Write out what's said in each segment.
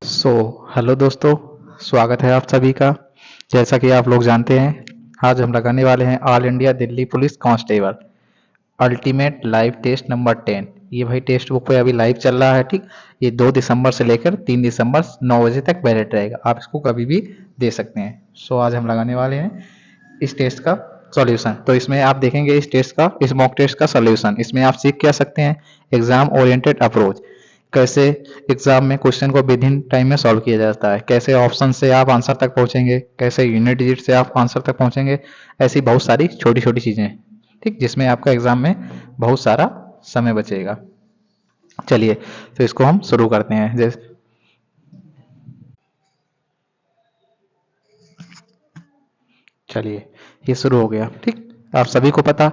So hello दोस्तों, स्वागत है आप सभी का। जैसा कि आप लोग जानते हैं, आज हम लगाने वाले हैं all India Delhi police constable ultimate live test number 10। ये भाई टेस्ट बुक पे अभी लाइव चल रहा है। ठीक, ये 2 दिसंबर से लेकर 3 दिसंबर 9 बजे तक वैलिड रहेगा। आप इसको कभी भी दे सकते हैं। सो आज हम लगाने वाले हैं इस टेस्ट का सॉल्यूशन। तो इसमें आप देखेंगे इस मॉक टेस्ट का सॉल्यूशन। इसमें आप सीख क्या सकते हैं, एग्जाम ओरिएंटेड अप्रोच, कैसे एग्जाम में क्वेश्चन को विद इन टाइम में सॉल्व किया जाता है, कैसे ऑप्शन से आप आंसर तक पहुंचेंगे, कैसे यूनिट डिजिट से आप आंसर तक पहुंचेंगे। ऐसी बहुत सारी छोटी छोटी चीजें हैं, ठीक, जिसमें आपका एग्जाम में बहुत सारा समय बचेगा। चलिए, तो इसको हम शुरू करते हैं। जैसे चलिए, ये शुरू हो गया। ठीक, आप सभी को पता,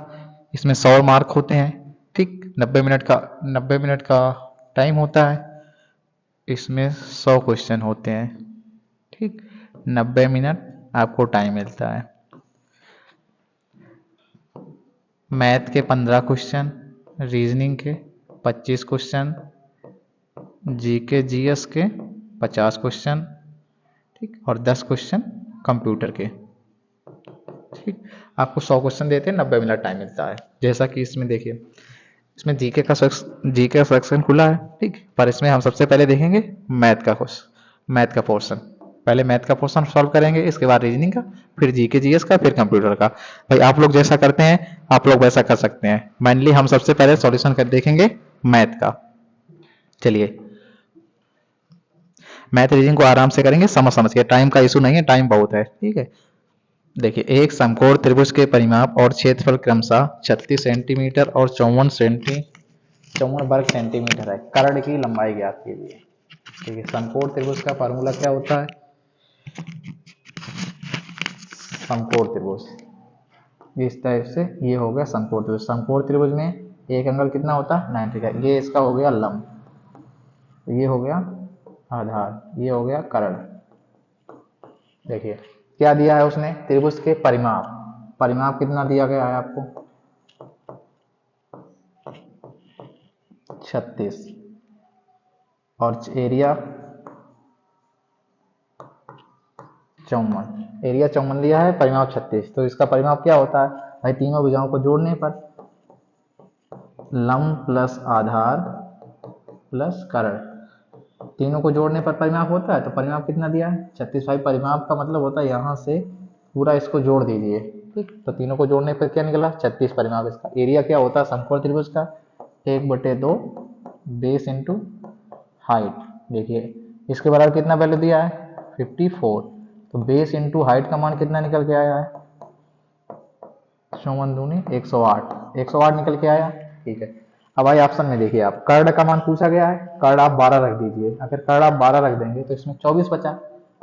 इसमें 100 मार्क होते हैं। ठीक, 90 मिनट का टाइम होता है। इसमें 100 क्वेश्चन होते हैं। ठीक, 90 मिनट आपको टाइम मिलता है। मैथ के 15 क्वेश्चन, रीजनिंग के 25 क्वेश्चन, जीके जीएस के 50 क्वेश्चन, ठीक, और 10 क्वेश्चन कंप्यूटर के। ठीक, आपको 100 क्वेश्चन देते हैं, 90 मिनट टाइम मिलता है। जैसा कि इसमें देखिए, इसमें जीके का सेक्शन खुला है। ठीक, पर इसमें हम सबसे पहले देखेंगे मैथ का पोर्शन। पहले मैथ का पोर्शन सॉल्व करेंगे, इसके बाद रीजनिंग का, फिर जीके जीएस का, फिर कंप्यूटर का। भाई आप लोग जैसा करते हैं, आप लोग वैसा कर सकते हैं। मेनली हम सबसे पहले सॉल्यूशन कर देखेंगे मैथ का। चलिए, मैथ रीजनिंग को आराम से करेंगे, समझ समझ के। टाइम का इशू नहीं है, टाइम बहुत है। ठीक है, देखिए, एक समकोण त्रिभुज के परिमाप और क्षेत्रफल क्रमशः 36 सेंटीमीटर और 54 वर्ग सेंटीमीटर है। कर्ण की लंबाई ज्ञात कीजिए। ठीक है, समकोण त्रिभुज का फॉर्मूला क्या होता है? समकोण त्रिभुज इस टाइप से, ये हो गया समकोण त्रिभुज। समकोण त्रिभुज में एक एंगल कितना होता है? 90 का। ये इसका हो गया लंब, ये हो गया आधार, ये हो गया कर्ण। देखिए, क्या दिया है उसने? त्रिभुज के परिमाप। परिमाप कितना दिया गया है आपको? 36। और एरिया 54। एरिया 54 दिया है, परिमाप 36। तो इसका परिमाप क्या होता है भाई? तीनों भुजाओं को जोड़ने पर लंब प्लस आधार प्लस कर्ण, तीनों को जोड़ने पर परिमाप होता है। तो परिमाप कितना दिया है? 36। भाई परिमाप का मतलब होता है यहाँ से पूरा इसको जोड़ दीजिए। ठीक, तो तीनों को जोड़ने पर क्या निकला? 36 परिमाप इसका। एरिया क्या होता है समकोण त्रिभुज का? 1/2 बेस इंटू हाइट। देखिए, इसके बराबर कितना वैल्यू दिया है? 54। तो बेस इंटू हाइट का मान कितना निकल के आया है? 54 दूनी 108। 108 निकल के आया। ठीक है, अब आइए ऑप्शन में देखिए, आप कर्ण का मान पूछा गया है। कर्ण आप 12 रख दीजिए। अगर कर्ण आप 12 रख देंगे तो इसमें 24 बचा।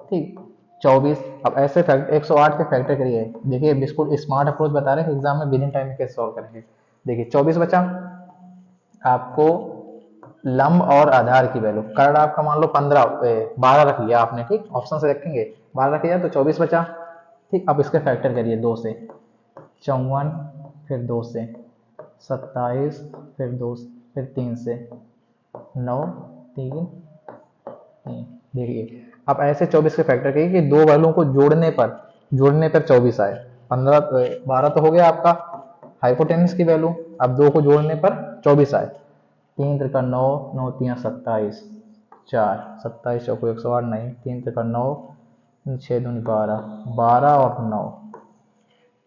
ठीक, 24। अब ऐसे 108 के फैक्टर करिए। देखिए, बिल्कुल स्मार्ट अप्रोच बता रहे हैं एग्जाम में विद इन टाइम कैसे सॉल्व करेंगे। देखिए, 24 बचा। आपको लंब और आधार की वैल्यू, कर्ण आपका मान लो 12 रख लिया आपने। ठीक, ऑप्शन से रखेंगे, 12 रख लिया तो 24 बचा। ठीक, अब इसके फैक्टर करिए 2 से। 54, फिर 2 से 27, फिर 2, फिर 3 से 9, 3, 3। देखिए, अब ऐसे 24 के फैक्टर करिए कि दो वैल्यू को जोड़ने पर 24 आए। 15 12 तो हो गया आपका हाइपोटेनस की वैल्यू। अब दो को जोड़ने पर 24 आए। 3 त्रिका 9, 9 3 27, 4 27 चौको 108 नहीं, 3 त्रिका 9, 6 दूनी 12, 12 और 9।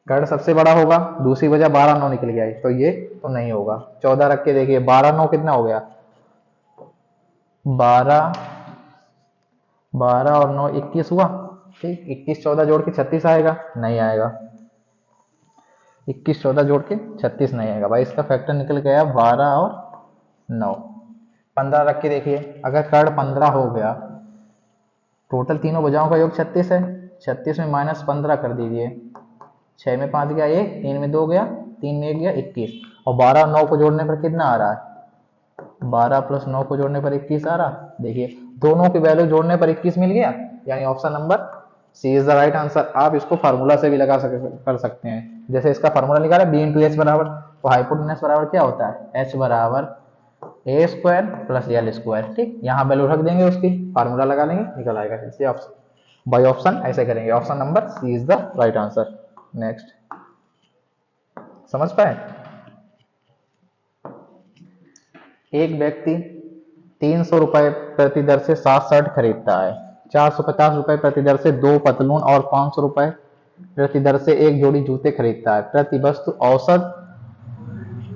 कर्ण सबसे बड़ा होगा, दूसरी वजह 12 9 निकल गया है, तो ये तो नहीं होगा। 14 रख के देखिए, 12 9 कितना हो गया? 12, 12 और 9 21 हुआ। ठीक, 21 14 जोड़ के 36 आएगा? नहीं आएगा। 21 14 जोड़ के 36 नहीं आएगा। भाई इसका फैक्टर निकल गया 12 और 9। 15 रख के देखिए, अगर कर्ण 15 हो गया, टोटल तीनों भुजाओं का योग 36 है। 36 में -15 कर दीजिए। 6 में 5 गया 1, 3 में 2 गया, 3 में 1 गया 21। और 12 9 को जोड़ने पर कितना आ रहा है? 12 प्लस 9 को जोड़ने पर 21 आ रहा। देखिए, दोनों की वैल्यू जोड़ने पर 21 मिल गया, यानी option number C is the right answer. आप इसको फार्मूला से भी कर सकते हैं। जैसे इसका फार्मूला निकाला, बी इंटू एच बराबर, तो हाइपोटेनस बराबर क्या होता है? एच बराबर ए स्क्वायर प्लस एल स्क्वायर। ठीक, यहाँ वैल्यू रख देंगे, उसकी फार्मूला लगा लेंगे, निकल आएगा। इसलिए ऑप्शन बाई ऑप्शन ऐसे करेंगे। Option number C is the right answer. Next, समझ पाए? एक व्यक्ति 300 रुपए प्रति दर से 7 शर्ट खरीदता है, 450 रुपए प्रति दर से 2 पतलून और 500 रुपए प्रति दर से 1 जोड़ी जूते खरीदता है। प्रति वस्तु औसत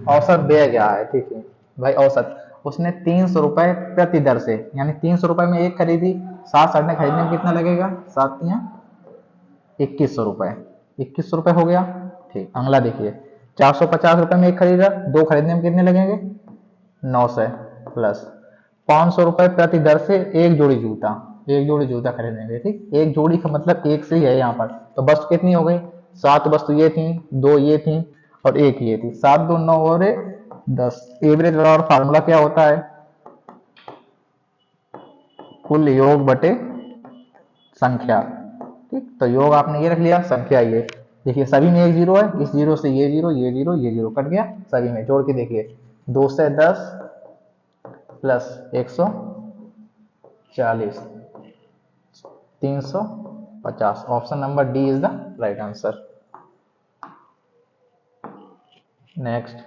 औसत व्यय क्या है? ठीक है भाई, औसत उसने 300 रुपए प्रति दर से, यानी 300 रुपए में एक खरीदी, 7 शर्टें खरीदने में कितना लगेगा? 7 या 2100 रुपए, 2100 रुपए हो गया। ठीक, अगला देखिए, 450 रुपए में एक खरीदा, 2 खरीदने में कितने लगेंगे? 900 प्लस 500 रुपए प्रति दर से 1 जोड़ी जूता, 1 जोड़ी जूता खरीदेंगे। ठीक, एक जोड़ी का मतलब एक से ही है यहाँ पर। तो वस्तु कितनी हो गई? 7 वस्तु ये थी, 2 ये थी और 1 ये थी। 7 2 9 और 10। एवरेज और फार्मूला क्या होता है? कुल योग बटे संख्या। ठीक, तो योग आपने ये रख लिया, संख्या ये। देखिए सभी में 1 जीरो है, इस जीरो से ये जीरो, ये जीरो, ये जीरो कट गया, सभी में जोड़ के देखिए, 2 से 10 plus 140, 350। Option number D is the right answer. Next,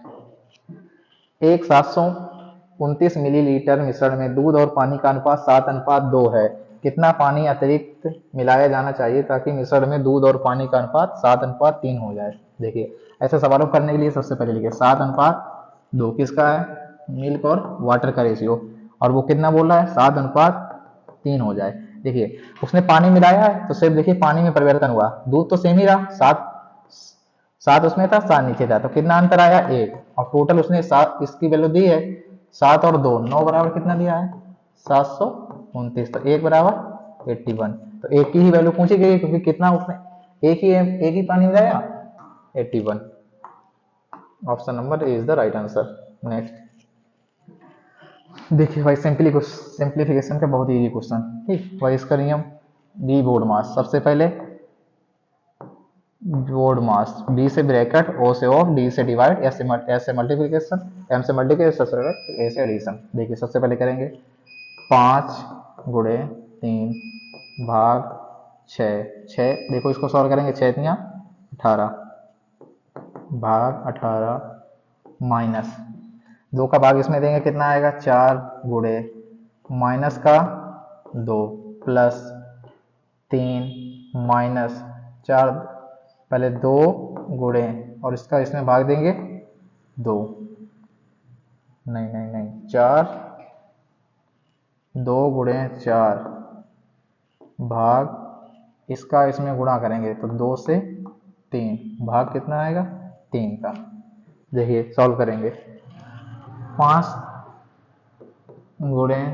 एक 729 मिलीलीटर मिश्रण में दूध और पानी का अनुपात 7:2 है। कितना पानी अतिरिक्त मिलाया जाना चाहिए ताकि मिश्रण में दूध और पानी का अनुपात 7:3 हो जाए? देखिए, ऐसे सवालों को करने के लिए सबसे पहले लिखिए 7:2 किसका है? मिल्क और वाटर का रेशियो, और वो कितना बोल रहा है? 7:3 हो जाए। देखिए उसने पानी मिलाया है तो सिर्फ देखिए पानी में परिवर्तन हुआ, दूध तो सेम ही रहा, 7 उसमें था, 7 नीचे था, तो कितना अंतर आया? 1। और टोटल उसने 7, इसकी वैल्यू दी है 7 और 2 9 बराबर कितना दिया है? 729। तो 1 बराबर 81। तो एक की ही वैल्यू पूछी गई क्योंकि कितना उसने एक ही पानी मिलाया, 81। Option number A is the right answer. Next, देखिए भाई सिंप्लीफिकेशन का बहुत इजी क्वेश्चन। ठीक, भाई इसका नियम, बी बोर्ड मास। सबसे पहले बोर्ड मास, बी से ब्रैकेट, ओ से ऑफ, डी से डिवाइड, एस से मल्टीप्लिकेशन, एम से मल्टीप्लिकेशन, ए से एडिशन। देखिए सबसे पहले करेंगे 5 गुणे 3 भाग 6। देखो इसको सॉल्व करेंगे, 6 तियां 18 भाग 18 माइनस 2 का भाग इसमें देंगे, कितना आएगा? 4 गुणे माइनस का 2 प्लस 3 माइनस 4, पहले 2 गुणे और इसका इसमें भाग देंगे 2, नहीं 4, 2 गुणे 4 भाग इसका इसमें गुणा करेंगे तो 2 से 3, भाग कितना आएगा? 3 का। देखिए सॉल्व करेंगे, 5 गुणे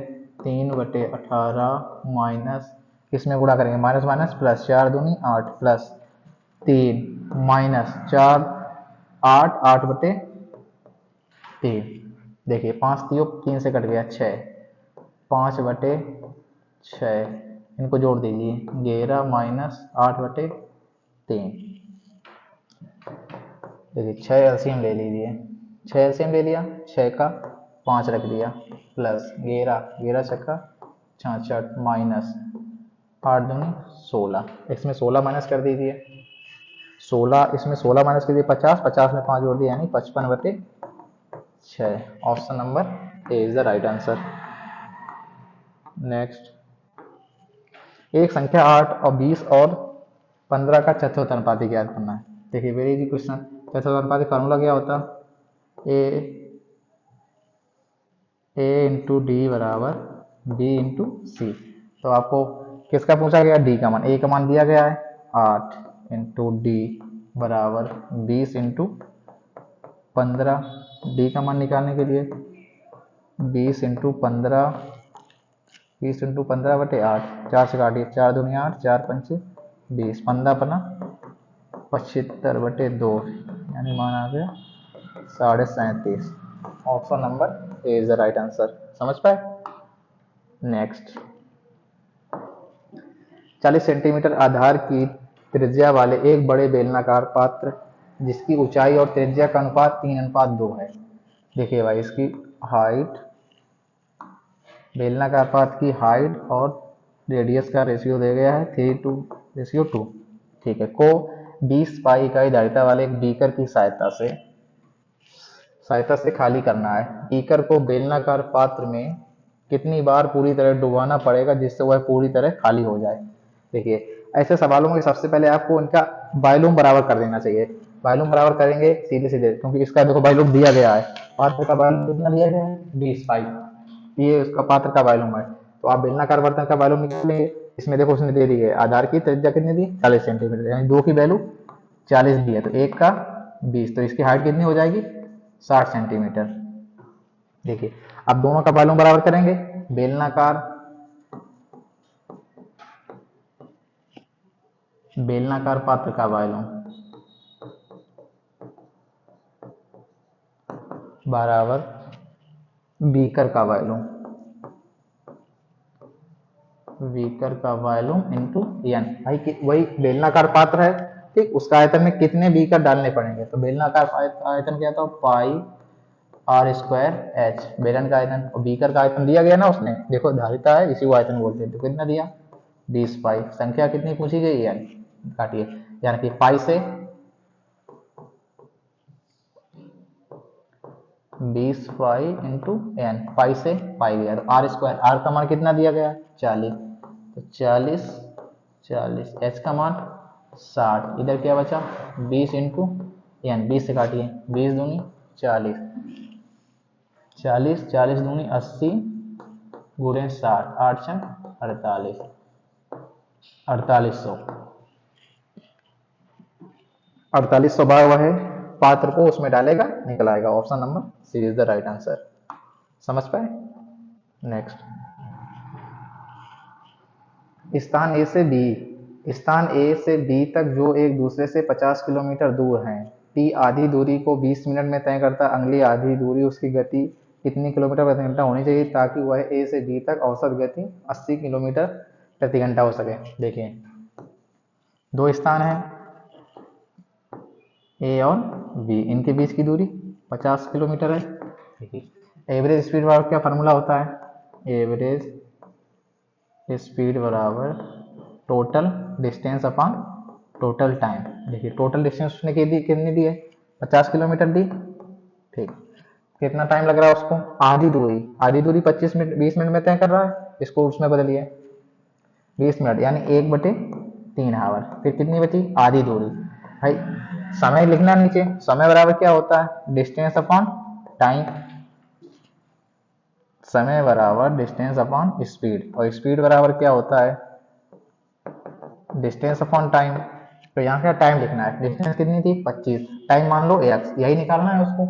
3/18 माइनस, इसमें गुणा करेंगे माइनस माइनस प्लस, 4 दूनी 8 प्लस 3 माइनस 4 8 8/3। देखिए 5 3 से कट गया 6, 5/6, इनको जोड़ दीजिए 11 माइनस 8/3। देखिए 6 एलसीएम ले लीजिए, 6 एलसीएम ले लिया, 6 का 5 रख दिया प्लस 11 छक्का 66 माइनस 8 दूनी 16, इसमें 16 माइनस कर दीजिए, 16 इसमें 16 माइनस कीजिए 50, 50 में 5 जोड़ दिया यानी 55/6। Option number A is the right answer. Next, एक संख्या 8 और 20 और 15 का चतुर्थ अनुपाती ज्ञात करना है। देखिए वेरी इजी क्वेश्चन। चतुर्थ अनुपाती फार्मूला क्या होता? ए इंटू डी बराबर बी इंटू सी। तो आपको किसका पूछा गया? डी का मान। ए का मान दिया गया है 8 इंटू डी बराबर 20 इंटू 15। डी का मान निकालने के लिए 20 इंटू 15, 20 इंटू 15/8, 4 से काटिए, 4 दूनी 8, 4 पंचे 20, 15 75/2, यानी मान आ गया 37.5। Option number A is the right answer. समझ पाए? नेक्स्ट, 40 सेंटीमीटर आधार की त्रिज्या वाले एक बड़े बेलनाकार पात्र जिसकी ऊंचाई और त्रिज्या का अनुपात 3:2 है, देखिए भाई इसकी हाइट, बेलनाकार पाथ की हाइट और रेडियस का रेशियो दिया गया है 3:2। ठीक है, को 20 पाई इकाई धारिता वाले एक बीकर की सहायता से खाली करना है। बीकर को बेलनाकार पात्र में कितनी बार पूरी तरह डुबाना पड़ेगा जिससे वह पूरी तरह खाली हो जाए। देखिए ऐसे सवालों में सबसे पहले आपको इनका वॉल्यूम बराबर कर देना चाहिए। वॉल्यूम बराबर करेंगे सीधे सीधे, क्योंकि इसका देखो वॉल्यूम दिया गया है, पात्र का वॉल्यूम कितना दिया गया है 20 पाई, ये उसका पात्र का वॉल्यूम है। तो आप बेलनाकार बर्तन का वॉल्यूम निकालेंगे, इसमें देखो उसने दे दी है आधार की त्रिज्या कितनी दी 40 सेंटीमीटर, यानी दो की वैल्यू 40 दी है, तो एक का 20, तो इसकी हाइट कितनी हो जाएगी 60 सेंटीमीटर। देखिए अब दोनों का वॉल्यूम बराबर करेंगे, बेलनाकार पात्र का वॉल्यूम बराबर बीकर का वॉल्यूम इंटू एन। भाई वही बेलनाकार पात्र है, ठीक, उसका आयतन में कितने बीकर डालने पड़ेंगे, तो बेलनाकार आयतन क्या था पाई आर स्क्वायर एच, बेलन का आयतन, और बीकर का आयतन दिया गया ना उसने, देखो धारिता है इसी को आयतन बोलते हैं, तो कितना दिया 20 पाई, संख्या कितनी पूछी गई है काटिए, यानी कि पाई से 20 पाई इंटू एन, पाई से पाई गया, तो आर स्क्वायर, आर का मान कितना दिया गया 40, तो 40 एच का मान 60, इधर क्या बचा 20 इंटू एन, 20 से काटिए, 20 दूनी 40, 40 दूनी 80 गुणे 60, 8 छंग 48, 4800 बार वह पात्र को उसमें डालेगा, निकल आएगा। Option number C is the right answer. समझ पाए। नेक्स्ट, स्थान ए से बी तक जो एक दूसरे से 50 किलोमीटर दूर हैं, टी आधी दूरी को 20 मिनट में तय करता, अगली आधी दूरी उसकी गति कितनी किलोमीटर प्रति घंटा होनी चाहिए ताकि वह ए से बी तक औसत गति 80 किलोमीटर प्रति घंटा हो सके। देखिए दो स्थान हैं ए और बी, इनके बीच की दूरी 50 किलोमीटर है। देखिए एवरेज स्पीड बराबर क्या फार्मूला होता है, एवरेज स्पीड बराबर total distance upon total time. देखिए टोटल डिस्टेंस उसने कितनी दी है 50 किलोमीटर दी, ठीक, कितना टाइम लग रहा है उसको, आधी दूरी 25 मिनट 20 मिनट में तय कर रहा है, इसको उसमें बदलिए 20 मिनट यानी 1/3 आवर, फिर कितनी बची आधी दूरी। भाई समय लिखना नीचे, समय बराबर क्या होता है डिस्टेंस अपॉन टाइम, समय बराबर डिस्टेंस अपॉन स्पीड, और स्पीड बराबर क्या होता है डिस्टेंस अपॉन टाइम। तो यहाँ क्या टाइम लिखना है, डिस्टेंस कितनी थी 25, टाइम मान लो x, यही निकालना है उसको।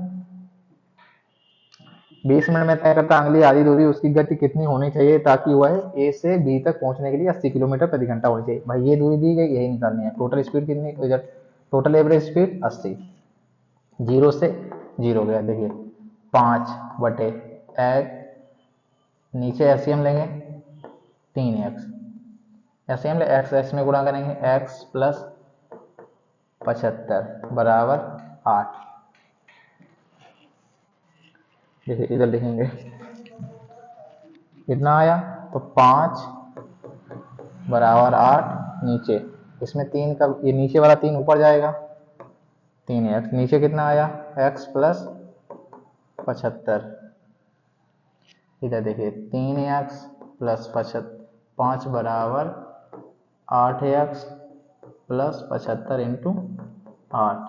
20 मिनट में तय करता अगली आधी दूरी उसकी गति कितनी होनी चाहिए ताकि वह ए से बी तक पहुंचने के लिए 80 किलोमीटर प्रति घंटा होनी चाहिए। भाई ये दूरी दी गई, यही निकालनी है। टोटल स्पीड कितनी, इधर टोटल एवरेज स्पीड 80, 0 से 0 गया, देखिए 5/1, नीचे एलसीएम लेंगे 3x, एलसीएम ले x में गुणा करेंगे x प्लस 75 बराबर 8। देखिए इधर लिखेंगे कितना आया, तो 5 बराबर 8, नीचे इसमें 3 का, ये नीचे वाला 3 ऊपर जाएगा, 3x, नीचे कितना आया x प्लस 75, इधर देखिए 3x प्लस 5 बराबर 8x plus 75 into 8,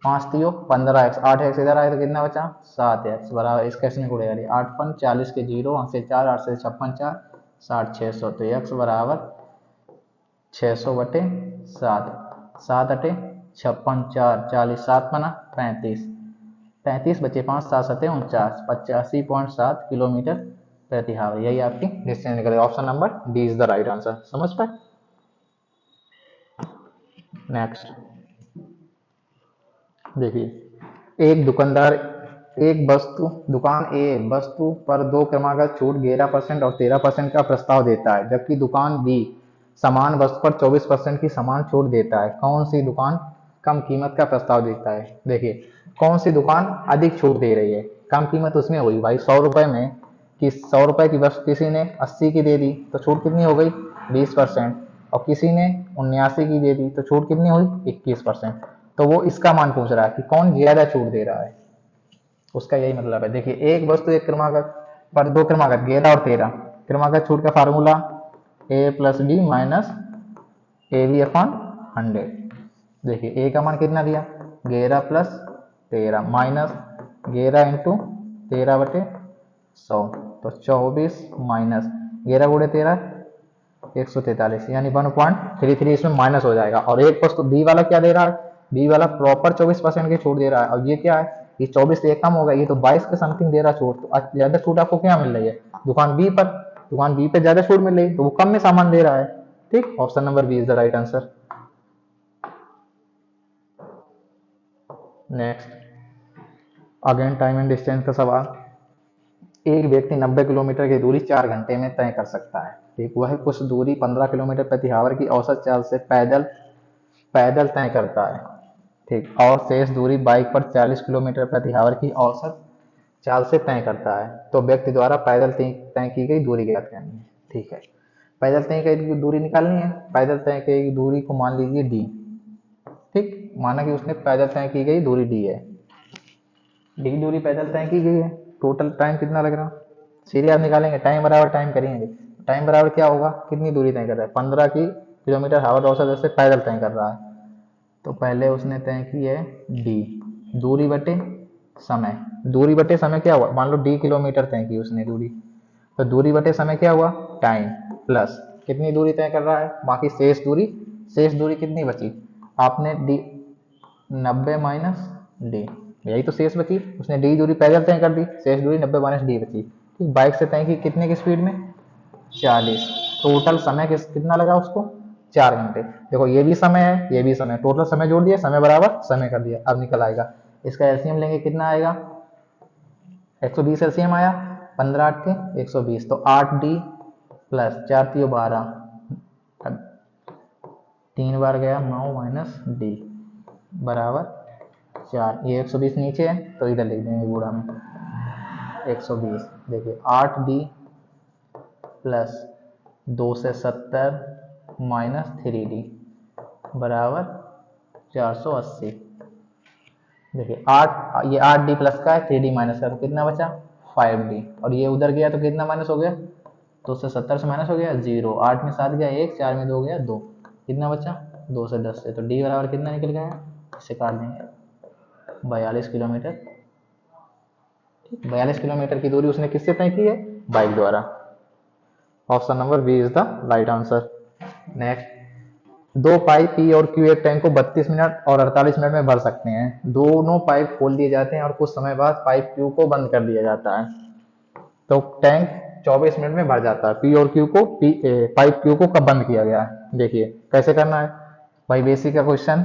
5 3 15x, 8x इधर आए तो कितना बचा 7x बराबर, इसका इसमें गुणेगा 8 5 40 के 0, 8 से 4, 8 से 56 4, 60 600, तो x बराबर 600/7, 7 56 4 40, 7 बना 35 बचे 5, 7 7 49, 85.7 किलोमीटर प्रति आवर, यही आपकी डिस्टेंस निकलेगा। Option number D is the right answer. समझ पाए। नेक्स्ट देखिए एक दुकान ए वस्तु पर 2 क्रमागत छूट 11% और 13% का प्रस्ताव देता है, जबकि दुकान बी समान वस्तु पर 24% की समान छूट देता है। कौन सी दुकान कम कीमत का प्रस्ताव देता है। देखिए कौन सी दुकान अधिक छूट दे रही है, कम कीमत उसमें हुई भाई 100 रुपए में, कि 100 रुपए की वस्तु किसी ने 80 की दे दी तो छूट कितनी हो गई 20%, और किसी ने 79 की दे दी तो छूट कितनी हुई 21%। तो वो इसका मान पूछ रहा है कि कौन ज्यादा छूट दे रहा है, उसका यही मतलब है। देखिए एक वस्तु एक क्रमागत पर दो क्रमागत 11 और 13, क्रमागत छूट का formula A plus B minus A B upon 100। देखिए ए का मान कितना दिया 11 प्लस 13 माइनस 11 इंटू 13 बटे 100, तो 24 माइनस 11 गुणे 13 143, यानी 1.33 इसमें माइनस हो जाएगा। और एक वस्तु बी वाला क्या दे रहा है, बी वाला प्रॉपर 24% की छूट दे रहा है, और ये क्या है, ये 24 से एक कम होगा, ये तो 22 के समथिंग दे रहा छूट। तो ज्यादा छूट आपको क्या मिल रही है दुकान बी पर, दुकान बी पे ज्यादा छूट मिल रही है, तो वो कम में सामान दे रहा है। ठीक, option number B is the right answer. Next, again time and distance का सवाल। एक व्यक्ति 90 किलोमीटर की दूरी 4 घंटे में तय कर सकता है। ठीक, वह कुछ दूरी 15 किलोमीटर प्रति आवर की औसत चाल से पैदल पैदल तय करता है। ठीक, और शेष दूरी बाइक पर 40 किलोमीटर प्रति आवर की औसत चाल से तय करता है। तो व्यक्ति द्वारा पैदल तय की गई दूरी ज्ञात करनी है। ठीक है, पैदल तय की गई दूरी निकालनी है। पैदल तय की गई दूरी को मान लीजिए डी। ठीक, माना कि उसने पैदल तय की गई दूरी डी है, डी दूरी पैदल तय की गई है। टोटल टाइम कितना लग रहा, सीधे आप निकालेंगे, टाइम बराबर टाइम करेंगे, टाइम बराबर क्या होगा, कितनी दूरी तय कर रहा है 15 की किलोमीटर आवर औसत से पैदल तय कर रहा है। तो पहले उसने तय की है डी, दूरी बटे समय, दूरी बटे समय क्या हुआ, मान लो डी किलोमीटर तय की उसने दूरी, तो दूरी बटे समय क्या हुआ टाइम, प्लस कितनी दूरी तय कर रहा है, बाकी शेष दूरी, शेष दूरी कितनी बची, आपने डी 90 माइनस डी, यही तो शेष बची, उसने डी दूरी पैदल तय कर दी, शेष दूरी 90 माइनस डी बची। ठीक, बाइक से तय की कितने की स्पीड में 40, टोटल समय कितना लगा उसको 4 घंटे। देखो ये भी समय है ये भी समय, टोटल समय जोड़ दिया, समय बराबर समय कर दिया, अब निकल आएगा। इसका एलसीएम लेंगे कितना आएगा 120 एलसीएम आया, 15 8 के 120, तो 8D प्लस 4 3 12, 3 बार गया 9 माइनस डी बराबर 4। ये 120 नीचे है तो इधर लिख देंगे गुणा में 120। देखिए 8D प्लस 2 से 70 माइनस 3D बराबर 480। देखिए 8, ये 8D प्लस का है, 3D माइनस का, तो कितना बचा 5D, और ये उधर गया तो कितना माइनस हो गया 2 से 70 से माइनस हो गया 0, 8 में 7 गया 1, 4 में 2 गया 2, कितना बचा 2 से 10 से, तो D बराबर कितना निकल गया, इसे काट देंगे 42 किलोमीटर। ठीक, 42 किलोमीटर की दूरी उसने किससे तय की है, बाइक द्वारा। Option number B is the right answer. Next, दो पाइप पी और क्यू एक टैंक को 32 मिनट और 48 मिनट में भर सकते हैं। दोनों पाइप खोल दिए जाते हैं और कुछ समय बाद पाइप क्यू को बंद कर दिया जाता है, तो टैंक 24 मिनट में भर जाता है। पी और क्यू को पाइप क्यू को कब बंद किया गया है, देखिए कैसे करना है भाई, बेसिक का क्वेश्चन।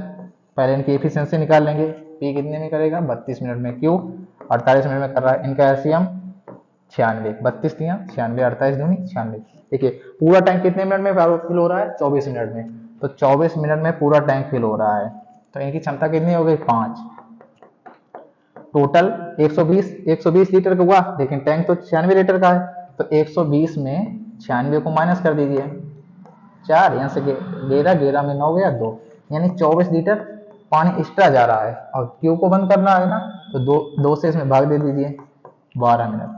पहले इनकी एफिशिएंसी निकाल लेंगे, पी कितने में करेगा 32 मिनट में, क्यू 48 मिनट में कर रहा है, इनका एलसीएम 96, 32 दिया 96, 48 दूनी 96। देखिए पूरा टैंक कितने मिनट में फिल हो रहा है 24 मिनट में, तो 24 मिनट में पूरा टैंक फिल हो रहा है, तो इनकी क्षमता कितनी हो गई 5। टोटल 120 लीटर का हुआ, लेकिन टैंक तो 96 लीटर का है, तो 120 में 96 को माइनस कर दीजिए 4, यहाँ से 11 में 9 गया 2, यानी 24 लीटर पानी एक्स्ट्रा जा रहा है। और क्यू को बंद करना है ना, तो 2 से इसमें भाग दे दीजिए 12 मिनट,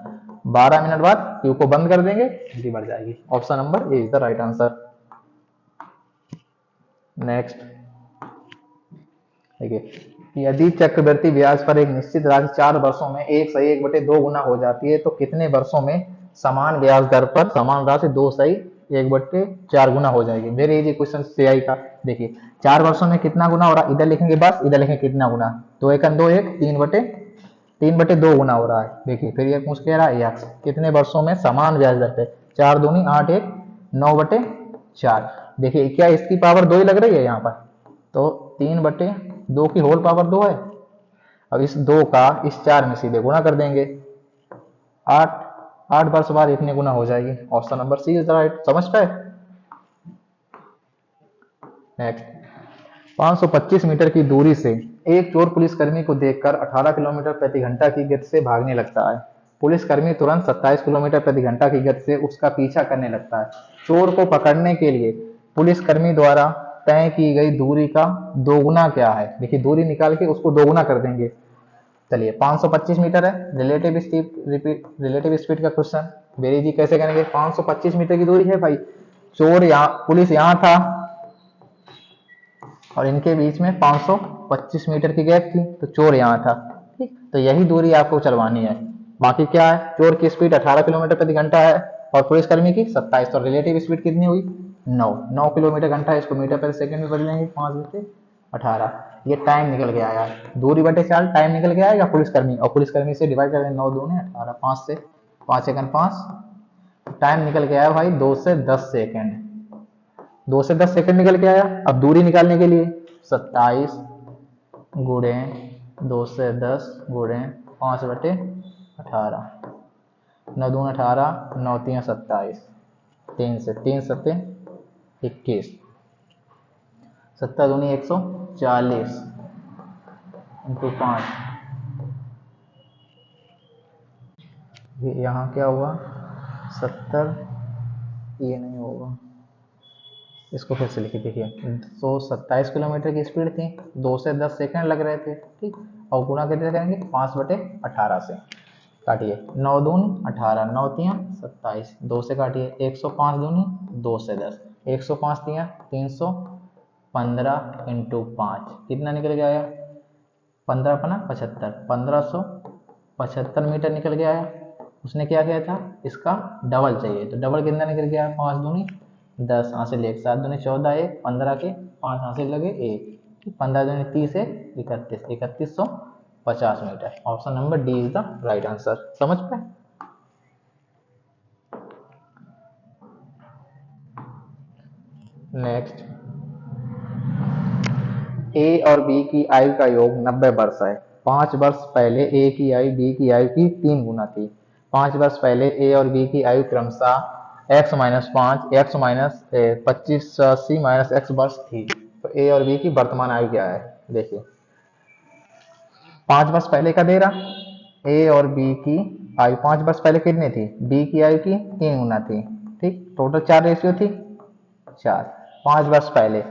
12 मिनट बाद क्यू को बंद कर देंगे, घंटी बढ़ जाएगी। Option number A is the right answer. Next, देखिए यदि चक्रवृद्धि ब्याज पर एक निश्चित राशि 4 वर्षों में 1/1/2 गुना हो जाती है, तो कितने वर्षों में समान ब्याज दर पर समान राशि 2/1/4 गुना हो जाएगी। वेरी इजी क्वेश्चन सीआई का। देखिए 4 वर्षों में कितना गुना हो रहा है, इधर लिखेंगे बस, इधर लिखेंगे कितना गुना, 2 1 2 1, 3/2 गुना हो रहा है। देखिए फिर ये पूछ कह रहा है एक्स कितने वर्षों में समान ब्याज दर पे, 4 दूनी 8 1 9/4। देखिए क्या इसकी पावर 2 ही लग रही है यहाँ पर, तो 3/2 की होल पावर 2 है। अब इस 2 का इस 4 में सीधे गुणा कर देंगे, 8 वर्ष बाद इतने गुना हो जाएगी। Option number C is the right. समझ पाए। नेक्स्ट, 525 मीटर की दूरी से एक चोर पुलिसकर्मी को देखकर 18 किलोमीटर प्रति घंटा की गति से भागने लगता है। पुलिसकर्मी तुरंत 27 किलोमीटर प्रति घंटा की गति से उसका पीछा करने लगता है। चोर को पकड़ने के लिए पुलिसकर्मी द्वारा तय की गई दूरी का दोगुना क्या है? देखिए दूरी निकाल के उसको दोगुना कर देंगे। चलिए 525 मीटर है, रिलेटिव स्पीड का क्वेश्चन वेरी जी कैसे करेंगे? 525 मीटर की दूरी है भाई, चोर यहाँ, पुलिस यहाँ था और इनके बीच में 525 मीटर की गैप थी, तो चोर यहाँ था। ठीक, तो यही दूरी आपको चलवानी है। बाकी क्या है? चोर की स्पीड 18 किलोमीटर प्रति घंटा है और पुलिसकर्मी की 27, तो रिलेटिव स्पीड कितनी हुई? 9 किलोमीटर घंटा। इसको मीटर पर सेकंड में बदलेंगे, 5/18। ये टाइम निकल के आया, दूरी बटे 4 टाइम निकल के आएगा पुलिसकर्मी, और पुलिसकर्मी से डिवाइड कर देंगे, 9 दूनी 18, 5 से 5 सेकंड 5, टाइम निकल के आया भाई 2 से 10 सेकंड। 2 से 10 सेकंड निकल के आया। अब दूरी निकालने के लिए 27 गुणे 2 से 10 गुणे 5/18, 9 दूनी 18, 9 3 27, 3 से 3 7 21, 7 दूनी 140 इंटू 5, यहाँ क्या हुआ? 70, ये नहीं होगा, इसको फिर से लिखिए। देखिए तो 27 किलोमीटर की स्पीड थी, 2 से 10 सेकंड लग रहे थे। ठीक, और गुणा कैसे करेंगे? 5/18 से। काटिए, 9 दूनी 18, 9 तिया 27, 2 से काटिए, 105 दूनी 2 से 10, 105 तिया 315 इंटू 5, कितना निकल के आया? 15 अपना 75, 1575 मीटर निकल के आया। उसने क्या किया था? इसका डबल चाहिए, तो डबल कितना निकल के आया? 5 दूनी 10, हासिल 1, 7 दूनी 14, 1 15 के 5 हासिल लगे 1, 15 दूनी 30, 31, 3150 metre. Option number D is the right answer. समझ पाए? नेक्स्ट, ए और बी की आयु का योग 90 वर्ष है। 5 वर्ष पहले ए की आयु बी की आयु की 3 गुना थी। 5 वर्ष पहले ए और बी की आयु क्रमशः x minus 5, x minus 25 minus x वर्ष थी। तो ए और बी की वर्तमान आयु क्या है? देखिए 5 वर्ष पहले का दे रहा, ए और बी की आयु 5 वर्ष पहले कितनी थी? बी की आयु की 3 गुना थी। ठीक, टोटल 4 रेशियो थी, 4। 5 वर्ष पहले,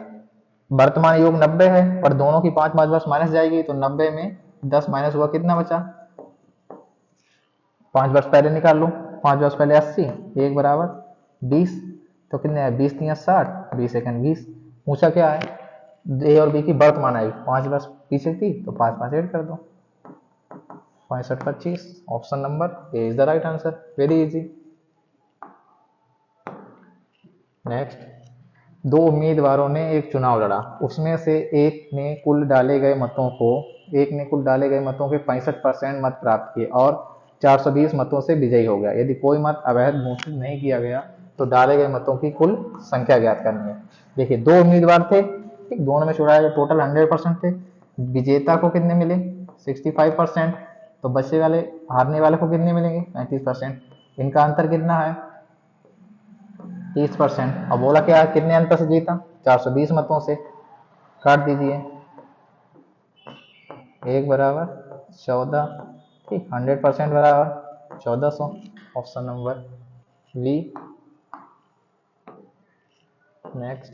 वर्तमान योग 90 है, पर दोनों की 5 वर्ष माइनस जाएगी, तो 90 में 10 माइनस हुआ, कितना बचा? 5 वर्ष पहले निकाल लो, 5 वर्ष पहले 80, 1 बराबर 20, तो कितने है? 20 3 60, 20 सेकंड 20। पूछा क्या है? ए और बी की वर्तमान आयु 5 वर्ष पीछे थी, तो 5 5 ऐड कर दो, 65 25। Option number A is the right answer. Very easy. Next, 2 उम्मीदवारों ने एक चुनाव लड़ा, उसमें से एक ने कुल डाले गए मतों के 65% मत प्राप्त किए और 420 मतों से विजयी हो गया। यदि कोई मत अवैध घोषित नहीं किया गया तो डाले गए मतों की कुल संख्या ज्ञात करनी है। देखिए 2 उम्मीदवार थे, ठीक, दोनों में छुड़ाए गए, टोटल 100% थे। विजेता को कितने मिले? 65%। तो बचे वाले, हारने वाले को कितने मिलेंगे? 35%। इनका अंतर कितना है? 30%। और बोला क्या, कितने अंतर से जीता? 420 मतों से। काट दीजिए, 1 बराबर 14, ठीक, 100% बराबर 1400। Option number B. नेक्स्ट,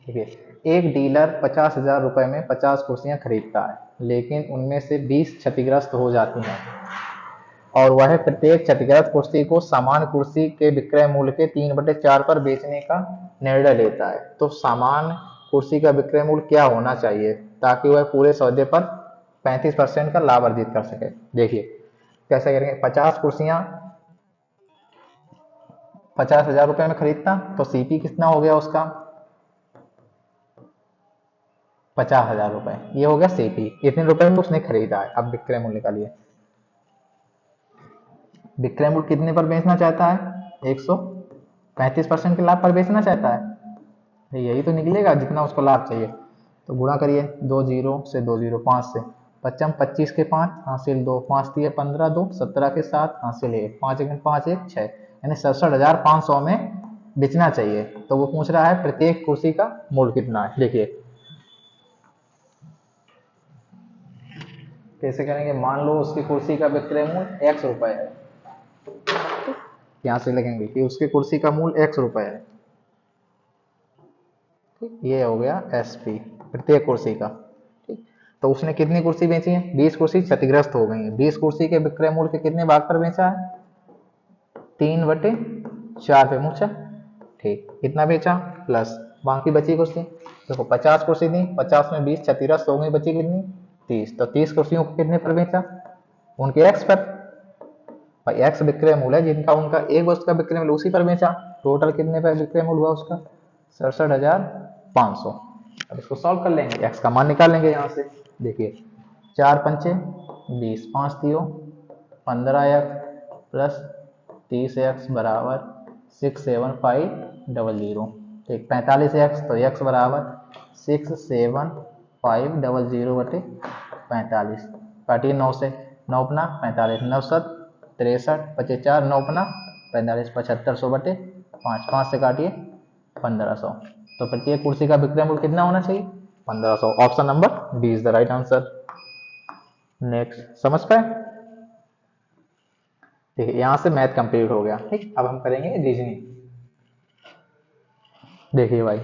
देखिए एक डीलर 50,000 रुपए में 50 कुर्सियां खरीदता है, लेकिन उनमें से 20 क्षतिग्रस्त हो जाती हैं और वह प्रत्येक क्षतिग्रस्त कुर्सी को समान कुर्सी के विक्रय मूल्य के 3/4 पर बेचने का निर्णय लेता है। तो समान कुर्सी का विक्रय मूल्य क्या होना चाहिए ताकि वह पूरे सौदे पर 35% का लाभ अर्जित कर सके? देखिए कैसे करेंगे? 50 कुर्सियां 50,000 रुपए में खरीदता, तो सीपी कितना हो गया उसका? 50,000 रुपए, ये हो गया सीपी। इतने रुपए में उसने खरीदा है। अब विक्रय मूल्य निकालिए। विक्रय मूल्य कितने पर बेचना चाहता है? 135% के लाभ पर बेचना चाहता है। यही तो निकलेगा जितना उसको लाभ चाहिए। तो गुणा करिए, 2 0 से 2 0, 5 से 55, 25 के 5 हासिल 2, 5 3 15 2, 17 के 7 हासिल 1, 5 1 5 1 6, यानी 67,500 में बेचना चाहिए। तो वो पूछ रहा है प्रत्येक कुर्सी का मूल्य कितना है। देखिए कैसे करेंगे, मान लो उसकी कुर्सी का विक्रय मूल्य x रुपए है, यहाँ से लिखेंगे कि उसकी कुर्सी का मूल्य x रुपए है। ठीक, ये हो गया SP प्रत्येक कुर्सी का। ठीक, तो उसने कितनी कुर्सी बेची है, 20 कुर्सी क्षतिग्रस्त हो गई है। 20 कुर्सी के विक्रय मूल्य के कितने भाग पर बेचा है, 3/4 पे मूर्छा। ठीक, कितना बेचा प्लस बाकी बची कुर्सी, देखो 50 कुर्सी थी, 50 में 20 क्षतिग्रस्त हो गई, बची कितनी 30, तो 30 कुर्सियों को कितने पर बेचा, उनके एक्स पर। भाई एक्स विक्रय मूल्य है जिनका उनका एक वस्तु का विक्रय मूल्य उसी पर बेचा, टोटल कितने पर विक्रय मूल्य हुआ उसका 67,500। अब इसको सॉल्व कर लेंगे, एक्स का मान निकाल लेंगे यहाँ से। देखिए 4 पंचे 20, 5 तीयो 15x प्लस 30x बराबर 67500। ठीक, 45x तो x बराबर 67500 बटे 45, काटिए 9 से, 9 अपना 45, 9 7 63, 54 9 अपना 45, 7500 बटे 5, 5 से काटिए 1500। तो प्रत्येक कुर्सी का विक्रय मूल्य कितना होना चाहिए, 1500। Option number D is the right answer. Next, समझ पाए। ठीक है, यहाँ से मैथ कंप्लीट हो गया। ठीक, अब हम करेंगे रीजनिंग। देखिए भाई,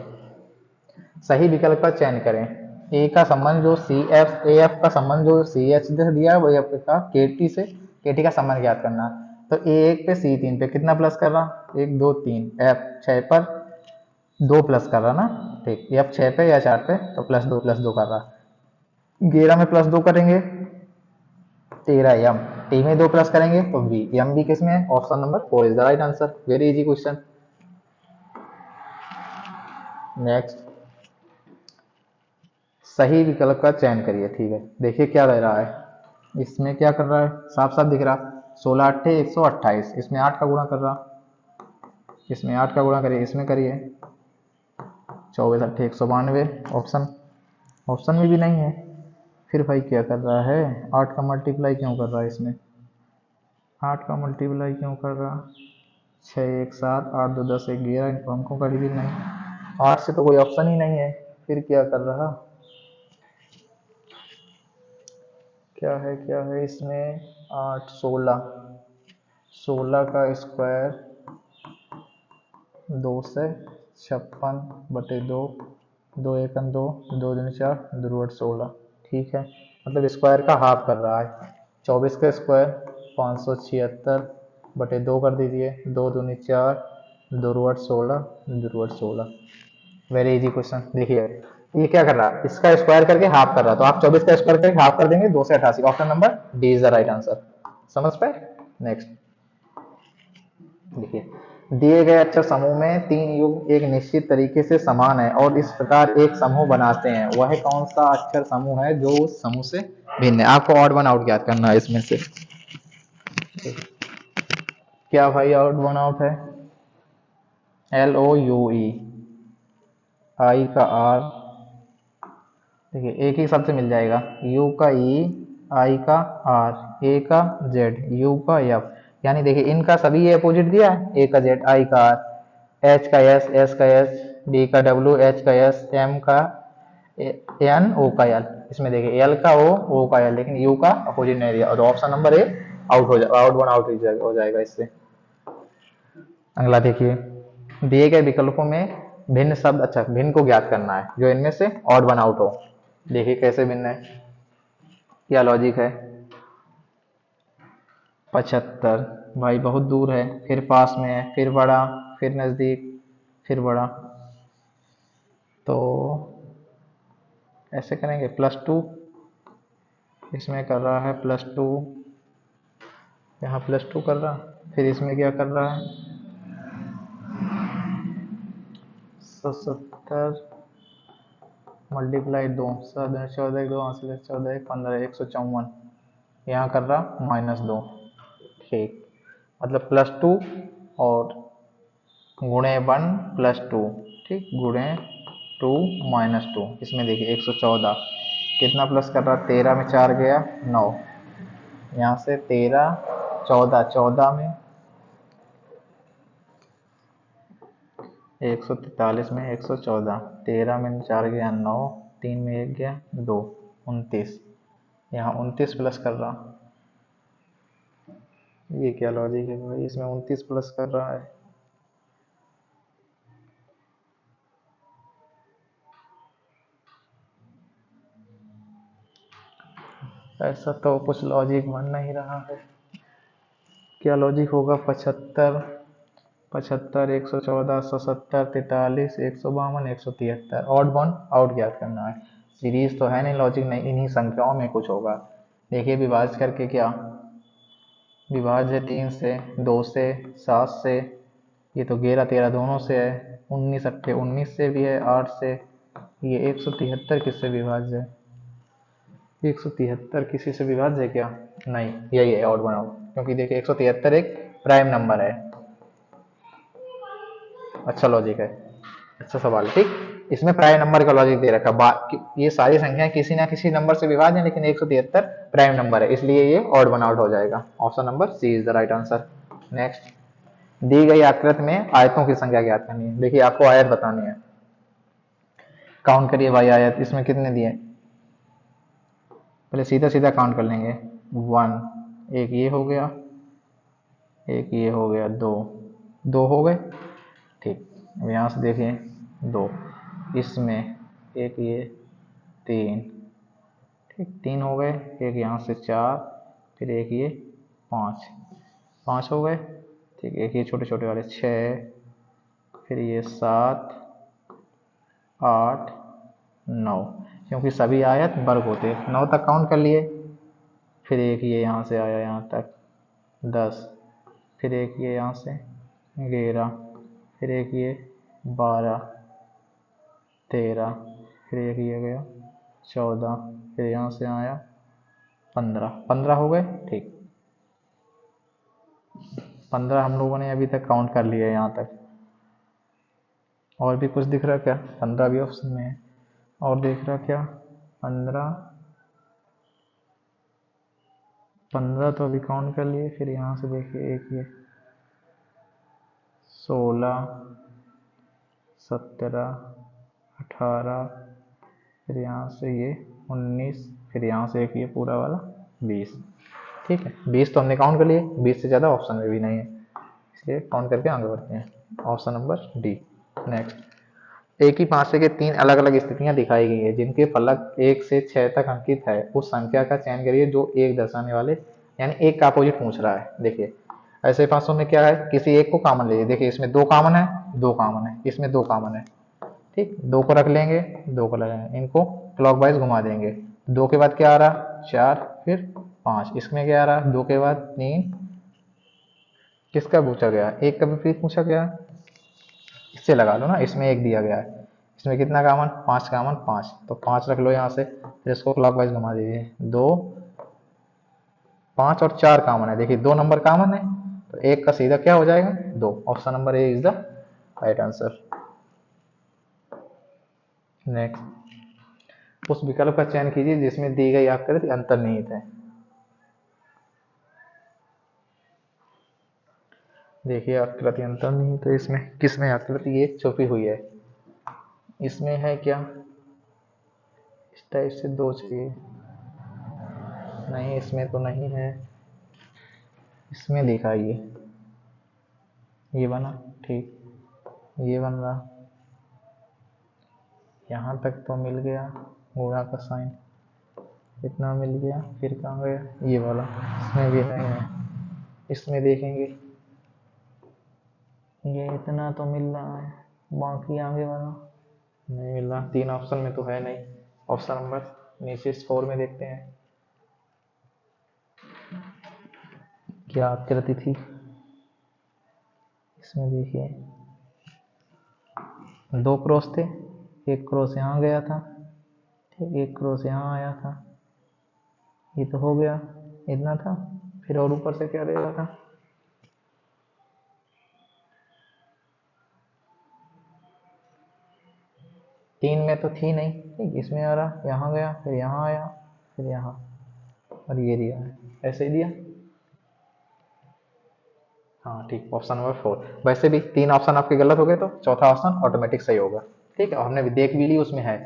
सही विकल्प का चयन करें। ए का संबंध जो सी एफ, ए एफ का संबंध जो सी एच से दिया है, वही एफ का के टी से, के टी का संबंध ज्ञात करना। तो ए 1 पे सी 3 पे कितना प्लस कर रहा, 1 2 3, एफ 6 पर 2 प्लस कर रहा ना। ठीक, एफ 6 पे या 4 पे तो प्लस 2 कर रहा। 11 में प्लस 2 करेंगे 13 एम, टी में 2 प्लस करेंगे तो बी, एम बी किस में है, option number 4 is the right answer. Very easy question. Next, सही विकल्प का चयन करिए। ठीक है, देखिए क्या रह रहा है, इसमें क्या कर रहा है, साफ साफ दिख रहा, 16 8 128, इसमें 8 का गुणा कर रहा, इसमें 8 का गुणा करिए, इसमें करिए 24 8 192। ऑप्शन, ऑप्शन में भी नहीं है। फिर भाई क्या कर रहा है, 8 का मल्टीप्लाई क्यों कर रहा है, इसमें 8 का मल्टीप्लाई क्यों कर रहा, 6 1 7 8 2 10 11, इनको अंकों का डिवीजन नहीं, 8 से तो कोई ऑप्शन ही नहीं है। फिर क्या कर रहा, क्या है इसमें, 8 16, 16 का स्क्वायर 256 बटे 2, 2 1 2, 2 दूनी 4, 2 8 16। ठीक है, मतलब स्क्वायर का हाफ कर रहा है। 24 का स्क्वायर 576 बटे 2 कर दीजिए, 2 दूनी 4, 2 8 16, 2 8 16। Very easy question. देखिए ये क्या कर रहा है, इसका स्क्वायर करके हाफ कर रहा है, तो आप 24 का स्क्वायर करके हाफ कर देंगे 2 से 88। Option number D is the right answer. समझ पाए। नेक्स्ट, देखिए दिए गए अक्षर समूह में 3 युग एक निश्चित तरीके से समान है और इस प्रकार एक समूह बनाते हैं, वह कौन सा अक्षर समूह है जो उस समूह से भिन्न है। आपको ऑड वन आउट ज्ञात करना है इसमें से। क्या भाई ऑड वन आउट है, LOUE, आई का आर, देखिए एक ही शब्द से मिल जाएगा, यू का ई, आई का आर, ए का जेड, यू का एफ। यानी देखिए इनका सभी ये अपोजिट दिया है, ए का जेड, आई का आर, एच का एस, एस का एस, डी का डब्ल्यू, एच का एस, एम का एन, ओ का एल। इसमें देखिए एल का ओ का एल, लेकिन यू का अपोजिट नहीं दिया, और ऑप्शन नंबर ए आउट हो जाएगा, आउट वन आउट हो जाएगा इससे। अगला देखिए, दिए गए विकल्पों में भिन्न शब्द, अच्छा भिन्न को ज्ञात करना है जो इनमें से ऑड वन आउट हो। देखिए कैसे भिन्न है, क्या लॉजिक है। 75 भाई बहुत दूर है, फिर पास में है, फिर बड़ा, फिर नज़दीक, फिर बड़ा, तो ऐसे करेंगे +2, इसमें कर रहा है +2, यहाँ +2 कर रहा, फिर इसमें क्या कर रहा है 170 मल्टीप्लाई 2, 7 14 2 14 15 154, यहाँ कर रहा -2। ठीक, मतलब +2 और गुणे 1 +2, ठीक, गुणे 2 -2, इसमें देखिए 114, कितना प्लस कर रहा, 13 में 4 गया 9, यहाँ से 13 14, 14 में 143 में 114, 13 में 4 गया 9, 3 में 1 गया 2, 29, यहाँ 29 प्लस कर रहा, ये क्या लॉजिक है भाई, इसमें 29 प्लस कर रहा है। ऐसा तो कुछ लॉजिक बन नहीं रहा है, क्या लॉजिक होगा। 75, 75, 114, 170, 43, 152, 173, ऑड वन आउट ज्ञात करना है। सीरीज तो है नहीं, लॉजिक नहीं, इन्हीं संख्याओं में कुछ होगा। देखिए विभाज्य करके क्या, विभाज्य 3 से, 2 से, 7 से, ये तो 11 13 दोनों से है, 19 अट्ठे 19 से भी है, 8 से, ये 173 किससे विभाज्य है, 173 किसी से विभाज्य है क्या, नहीं, यही है ऑड वन आउट, क्योंकि देखिए 173 एक प्राइम नंबर है। अच्छा लॉजिक है, अच्छा सवाल है, ठीक। इसमें प्राइम नंबर का लॉजिक दे रखा, ये सारी संख्याएं किसी ना किसी नंबर से विभाज्य है, लेकिन 173 प्राइम नंबर है, इसलिए ये ऑड वन आउट हो जाएगा। Option number C is the right answer. Next, दी गई आकृति में आयतों की संख्या ज्ञात करनी है। देखिए आपको आयत बतानी है, काउंट करिए भाई आयत, इसमें कितने दिए, पहले सीधा सीधा काउंट कर लेंगे। 1, एक ये हो गया, एक ये हो गया, 2, 2 हो गए, ठीक। अब यहाँ से देखिए 2, इसमें एक ये 3, ठीक, 3 हो गए, एक यहाँ से 4, फिर एक ये 5, 5 हो गए, ठीक, एक ये छोटे छोटे वाले 6, फिर ये 7, 8, 9, क्योंकि सभी आयत वर्ग होते हैं, 9 तक काउंट कर लिए। फिर एक ये यहाँ से आया यहाँ तक 10, फिर एक ये यहाँ से 11, फिर एक ये 12, 13, फिर एक ये गया 14, फिर यहाँ से आया 15, 15 हो गए, ठीक। 15 हम लोगों ने अभी तक काउंट कर लिया है यहाँ तक। और भी कुछ दिख रहा क्या, 15 भी ऑप्शन में है, और देख रहा क्या, 15, 15 तो अभी काउंट कर लिए। फिर यहाँ से देखिए एक ये 16, 17, 18, फिर यहाँ से ये 19, फिर यहाँ से एक ये पूरा वाला 20, ठीक है। 20 तो हमने काउंट कर लिए, 20 से ज़्यादा ऑप्शन में भी नहीं है, इसलिए काउंट करके आगे बढ़ते हैं। Option number D. नेक्स्ट, एक ही पांचे के 3 अलग अलग स्थितियां दिखाई गई है, जिनके फलक 1 से 6 तक अंकित है। उस संख्या का चयन करिए जो एक दर्शाने वाले, यानी एक का अपोजिट पूछ रहा है। देखिए ऐसे पांचों में क्या है, किसी एक को कॉमन लीजिए। देखिए इसमें 2 कॉमन है, 2 कॉमन है, इसमें 2 कॉमन है, ठीक। 2 को रख लेंगे, 2 को लगाएंगे, इनको क्लॉकवाइज घुमा देंगे। 2 के बाद क्या आ रहा, 4, फिर 5, इसमें क्या आ रहा, 2 के बाद 3, किसका पूछा गया, एक का विपरीत पूछा गया, इससे लगा लो ना, इसमें एक दिया गया है, इसमें कितना कामन, 5 कामन, 5, तो 5 रख लो यहाँ से, फिर इसको क्लॉकवाइज घुमा दीजिए। 2, 5 और 4 कामन है, देखिए 2 नंबर कामन है, तो एक का सीधा क्या हो जाएगा, 2। Option number A is the right answer. Next, उस विकल्प का चयन कीजिए जिसमें दी गई आकृति अंतर्निहित है। देखिए आकृति अंतर्निहित है, इसमें किसमें आकृति एक छुपी हुई है, इसमें है क्या, इस टाइप से 2 चाहिए, नहीं इसमें तो नहीं है, इसमें दिखाइए, ये बना, ठीक, ये बन रहा, यहाँ तक तो मिल गया, गुणा का साइन इतना मिल गया, फिर कहाँ गया ये वाला, इसमें भी नहीं है। इसमें देखेंगे ये इतना तो मिल रहा है, बाकी आगे वाला नहीं मिल रहा, 3 ऑप्शन में तो है नहीं। ऑप्शन नंबर नीचे 4 में देखते हैं क्या आकृति थी, इसमें देखिए 2 क्रॉस थे, एक क्रॉस यहाँ गया था, ठीक, एक क्रॉस यहाँ आया था, ये तो हो गया, इतना था, फिर और ऊपर से क्या दे रहा था, तीन में तो थी नहीं, ठीक, इसमें आ रहा, यहाँ गया, फिर यहाँ आया, फिर यहाँ, और ये दिया है, ऐसे ही दिया, हाँ ठीक, ऑप्शन नंबर 4। वैसे भी 3 ऑप्शन आपके गलत हो गए, तो चौथा ऑप्शन ऑटोमेटिक सही होगा, ठीक है, और हमने भी देख भी ली उसमें है,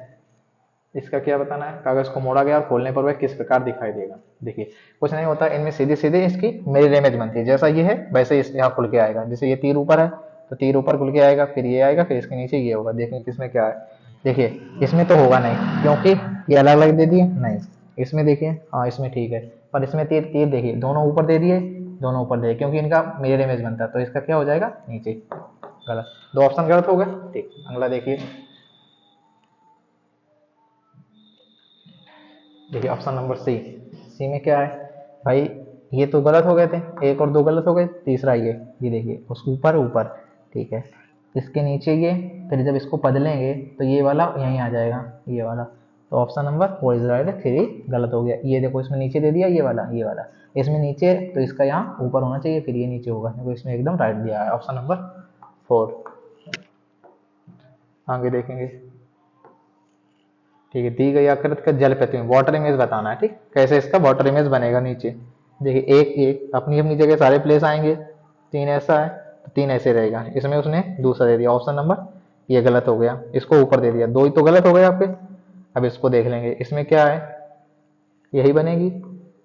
इसका क्या बताना है, कागज को मोड़ा गया और खोलने पर वह किस प्रकार दिखाई देगा। देखिए कुछ नहीं होता, इनमें सीधे सीधे इसकी मिरर इमेज बनती है, जैसा ये है वैसे ही यहाँ खुल के आएगा। जैसे ये तीर ऊपर है तो तीर ऊपर खुल के आएगा, फिर ये आएगा, फिर इसके नीचे ये होगा। देखिए किसमें क्या है, देखिए इसमें तो होगा नहीं क्योंकि ये अलग अलग दे दिए नहीं। इसमें देखिए हाँ इसमें ठीक है, पर इसमें तीर तीर देखिए दोनों ऊपर दे दिए, दोनों ऊपर दे दिए, क्योंकि इनका मिरर इमेज बनता है, तो इसका क्या हो जाएगा नीचे। गलत, दो ऑप्शन गलत हो गए। ठीक, अगला देखिए। देखिए ऑप्शन नंबर सी, सी में क्या है भाई, ये तो गलत हो गए थे, एक और दो गलत हो गए, तीसरा ये देखिए उस ऊपर ऊपर, ठीक है, इसके नीचे ये, फिर जब इसको बदलेंगे तो ये वाला यहीं आ जाएगा, ये वाला। तो ऑप्शन नंबर 4 इज राइट, 3 गलत हो गया। ये देखो इसमें नीचे दे दिया, ये वाला इसमें नीचे, तो इसका यहाँ ऊपर होना चाहिए, फिर ये नीचे होगा, देखो इसमें एकदम राइट दिया है ऑप्शन नंबर 4। आगे देखेंगे। ठीक है, दी गई आकृति का जल प्रतिबिंब वाटर इमेज बताना है। ठीक, कैसे इसका वाटर इमेज बनेगा नीचे। देखिए एक एक अपनी अपनी जगह सारे प्लेस आएंगे, तीन ऐसा है तो तीन ऐसे रहेगा, इसमें उसने दूसरा दे दिया ऑप्शन नंबर, ये गलत हो गया, इसको ऊपर दे दिया, दो ही तो गलत हो गए आपके। अब इसको देख लेंगे, इसमें क्या है, यही बनेगी,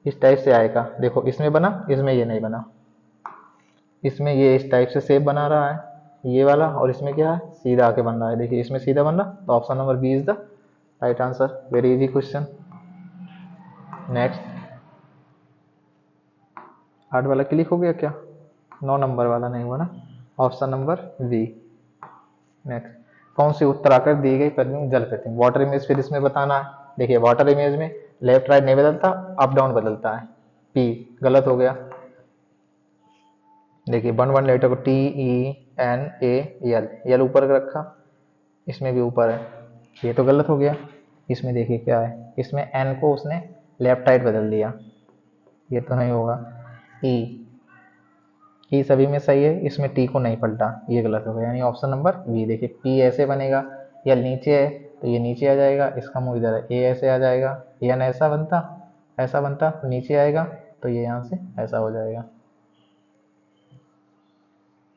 इस टाइप से आएगा। देखो इसमें बना, इसमें ये नहीं बना, इसमें ये इस टाइप से शेप बना रहा है ये वाला, और इसमें क्या है सीधा आके बन रहा है। देखिए इसमें सीधा बन रहा, तो option number B is the right answer. Very easy question. Next, 8 वाला क्लिक हो गया क्या, 9 नंबर वाला नहीं हुआ ना, ऑप्शन नंबर बी। नेक्स्ट, कौन सी उत्तर आकर दी गई प्रतिबिंब जल प्रतिबिंब वाटर इमेज, फिर इसमें बताना है। देखिए वाटर इमेज में लेफ्ट राइट नहीं बदलता, अप डाउन बदलता है। पी गलत हो गया। देखिए वन वन लेटर को T E N A L, L ऊपर रखा, इसमें भी ऊपर है, ये तो गलत हो गया। इसमें देखिए क्या है, इसमें एन को उसने लेफ्ट राइट बदल दिया, ये तो नहीं होगा। ई, ई सभी में सही है, इसमें टी को नहीं पलटा, ये गलत हो गया, यानी ऑप्शन नंबर बी। देखिए पी ऐसे बनेगा, एल नीचे है तो ये नीचे आ जाएगा, इसका मुंह इधर है, ए ऐसे आ जाएगा, एन ऐसा बनता तो नीचे आएगा, तो ये यहाँ से ऐसा हो जाएगा,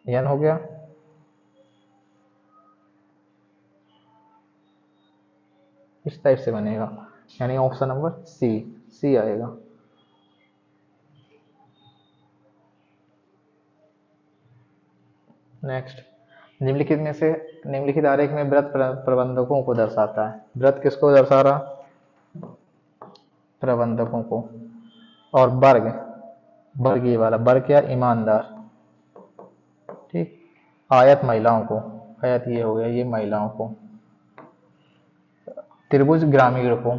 एन हो गया। इस टाइप से बनेगा, यानी ऑप्शन नंबर सी, सी आएगा। नेक्स्ट, निम्नलिखित में से निम्नलिखित आरेख में व्रत प्रबंधकों को दर्शाता है। व्रत किसको दर्शा रहा, प्रबंधकों को। और वर्ग, वर्ग ये वाला वर्ग क्या, ईमानदार। ठीक, आयत महिलाओं को, आयत ये हो गया, ये महिलाओं को। त्रिभुज ग्रामीण को,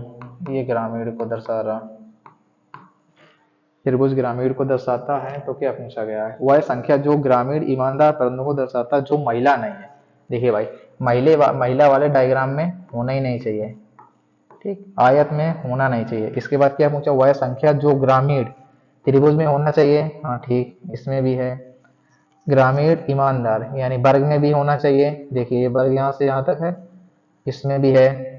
ये ग्रामीण को दर्शा रहा, त्रिभुज ग्रामीण को दर्शाता है। तो क्या पूछा गया है, वह संख्या जो ग्रामीण ईमानदार प्रबंधकों को दर्शाता है जो महिला नहीं है। देखिए भाई महिला वाले डायग्राम में होना ही नहीं चाहिए, ठीक, आयत में होना नहीं चाहिए। इसके बाद क्या पूछा, वह संख्या जो ग्रामीण त्रिभुज में होना चाहिए, हाँ ठीक, इसमें भी है। ग्रामीण ईमानदार यानी वर्ग में भी होना चाहिए, देखिए ये वर्ग यहाँ से यहाँ तक है, इसमें भी है।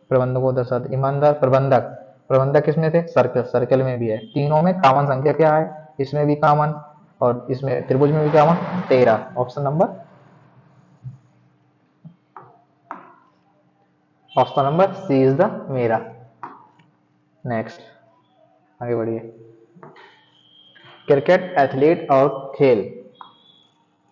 प्रबंधक को दर्शाते, ईमानदार प्रबंधक, प्रबंधक किसमें थे, सर्कल, सर्कल में भी है। तीनों में कॉमन संख्या क्या है, इसमें भी कॉमन और इसमें त्रिभुज में भी common, 13, option number, option number C is the मेरा। नेक्स्ट, आगे बढ़िए। क्रिकेट एथलीट और खेल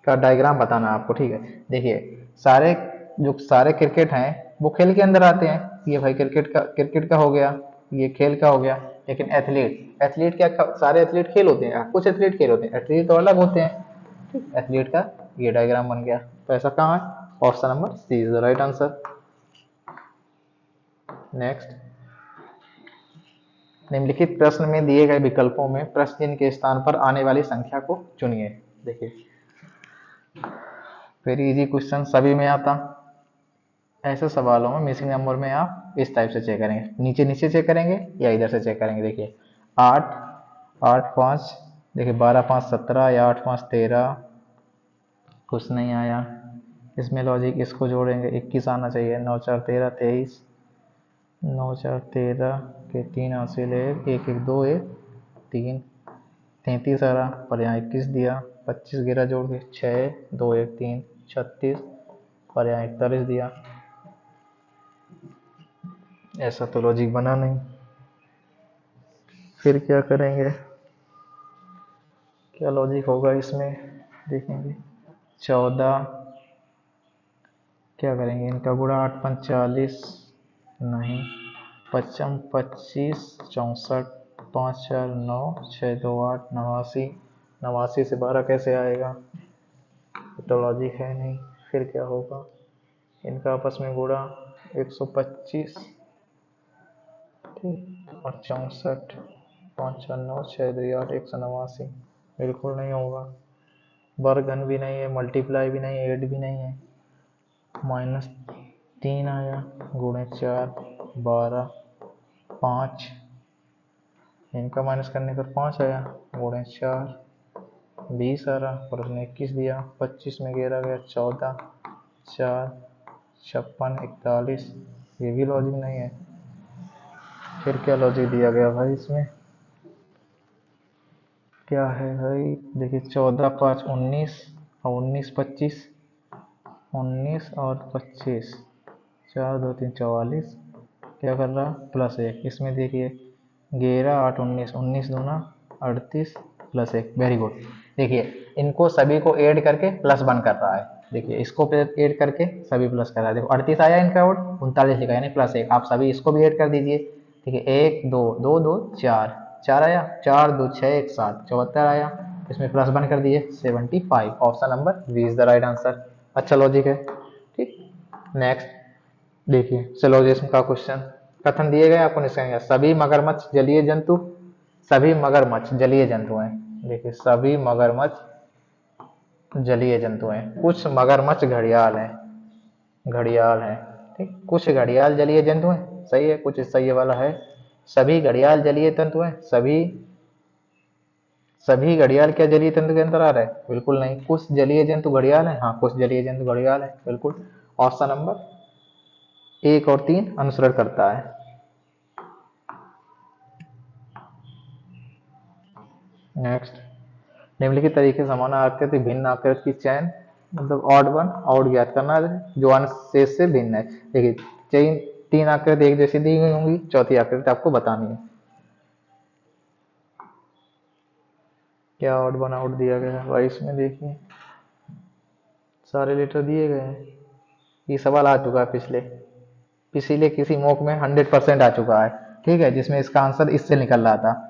का डायग्राम बताना आपको, ठीक है। देखिए सारे जो सारे क्रिकेट हैं वो खेल के अंदर आते हैं, ये भाई क्रिकेट का हो गया, ये खेल का हो गया। लेकिन एथलीट, एथलीट क्या, सारे एथलीट खेल होते हैं, कुछ एथलीट खेल होते हैं, एथलीट तो अलग होते हैं। ठीक, एथलीट का ये डायग्राम बन गया, तो ऐसा कहाँ है, option number C is the right answer. Next, निम्नलिखित प्रश्न में दिए गए विकल्पों में प्रश्न चिन्ह के स्थान पर आने वाली संख्या को चुनिए। देखिए वेरी इजी क्वेश्चन, सभी में आता। ऐसे सवालों में मिसिंग नंबर में आप इस टाइप से चेक करेंगे, नीचे नीचे चेक करेंगे या इधर से चेक करेंगे। देखिए 8, 8 5, देखिए 12 5 17 या 8 5 13, कुछ नहीं आया। इसमें लॉजिक, इसको जोड़ेंगे 21 आना चाहिए, 9 4 13 23, 9 4 13 के 3 हासिल है, 1 1 2 1 3, 33 आ रहा, पर यहाँ 21 दिया, 25 गिरा जोड़ के 6 2 1 3 36, पर यहाँ 41 दिया। ऐसा तो लॉजिक बना नहीं, फिर क्या करेंगे, क्या लॉजिक होगा इसमें, देखेंगे। 14, क्या करेंगे इनका गुणा, 8 5 40, नहीं, 55 25 64, 5 4 9, 6 2 8, 89, 89 से 12 कैसे आएगा, तो लॉजिक है नहीं। फिर क्या होगा, इनका आपस में गुणा, 125, ठीक, और 64, 5 4 9, 6 2 8, 189, बिल्कुल नहीं होगा। वर्गन भी नहीं है, मल्टीप्लाई भी नहीं है, एड भी नहीं है। -3 आया, गुणे 4, 12, 5, इनका माइनस करने पर 5 आया, गुणे 4, 20 आ रहा, और उसने 21 दिया, 25 में 11 गया, 14, 4, 56, 41, ये भी लॉजिक नहीं है। फिर क्या लॉजिक दिया गया भाई इसमें, क्या है भाई, देखिए 14 5 19, और 19 25, 19 और 25, 4 2 3 44, क्या कर रहा, +1, इसमें देखिए 11 8 19, 19 दूना 38, +1, वेरी गुड। देखिए इनको सभी को ऐड करके +1 कर रहा है, देखिए इसको ऐड करके सभी प्लस कर रहा है, देखो 38 आया इनका आउट, 39 लिखा यानी +1, आप सभी इसको भी ऐड कर दीजिए। देखिए 1 2 2 2 4, 4 आया, 4 2 6 1 7, 74 आया, इसमें +1 कर दिए, 75, option number B is the right answer. अच्छा लॉजिक है, ठीक। नेक्स्ट देखिए सिलोजिज्म का क्वेश्चन, कथन दिए गए आपको निष्कर्ष, सभी मगरमच्छ जलीय जंतु, सभी मगरमच्छ जलीय जंतु हैं, देखिए सभी मगरमच्छ जलीय जंतु हैं, कुछ मगरमच्छ घड़ियाल हैं, घड़ियाल हैं, ठीक, कुछ घड़ियाल जलीय जंतु हैं, सही है, कुछ सही वाला है, सभी घड़ियाल जलीय तंतु हैं, सभी घड़ियाल क्या जलीय तंतु के अंदर आ रहा है, बिल्कुल नहीं, कुछ जलीय जंतु घड़ियाल है, हाँ कुछ जलीय जंतु घड़ियाल है, बिल्कुल, ऑप्शन नंबर 1 और 3 अनुसरण करता है। नेक्स्ट, निम्नलिखित तरीके से समान आकृति भिन्न आकृति की चयन, मतलब ऑड वन आउट ज्ञात करना है जो अन्य शेष से भिन्न है। देखिए 3 आकृति एक जैसी दी गई होंगी, चौथी आकृति आपको बतानी है। क्या ऑड वन आउट दिया गया है भाई, इसमें देखिए सारे लेटर दिए गए हैं, ये सवाल आ चुका है पिछले किसी मॉक में 100% आ चुका है, ठीक है, जिसमें इसका आंसर इससे निकल रहा था,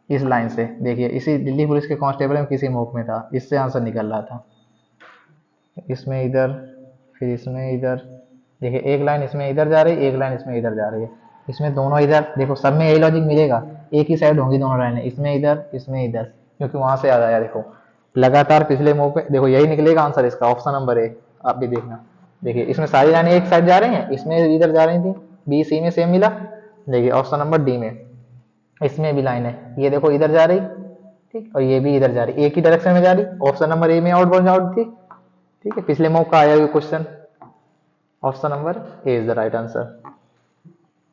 इस लाइन से, देखिए इसी दिल्ली पुलिस के कांस्टेबल में किसी मॉक में था, इससे आंसर निकल रहा था, इसमें इधर, फिर इसमें इधर, देखिए एक लाइन इसमें इधर जा रही है, एक लाइन इसमें इधर जा रही है, इसमें दोनों इधर, देखो सब में यही लॉजिक मिलेगा, एक ही साइड होंगी दोनों लाइनें, इसमें इधर इसमें इधर, क्योंकि वहां से याद आया, देखो लगातार पिछले मूव पे, देखो यही निकलेगा आंसर इसका, ऑप्शन नंबर ए, आप भी देखना, देखिए इसमें सारी लाइनें एक साइड जा रही हैं, इसमें इधर जा रही थी, बी सी में सेम मिला, देखिए ऑप्शन नंबर डी में, इसमें भी लाइन है, ये देखो इधर जा रही, ठीक, और ये भी इधर जा रही, एक ही डायरेक्शन में जा रही, ऑप्शन नंबर ए में आउट बाउंड आउट थी, ठीक है, पिछले मॉक का आया हुआ question, option number A is the right answer.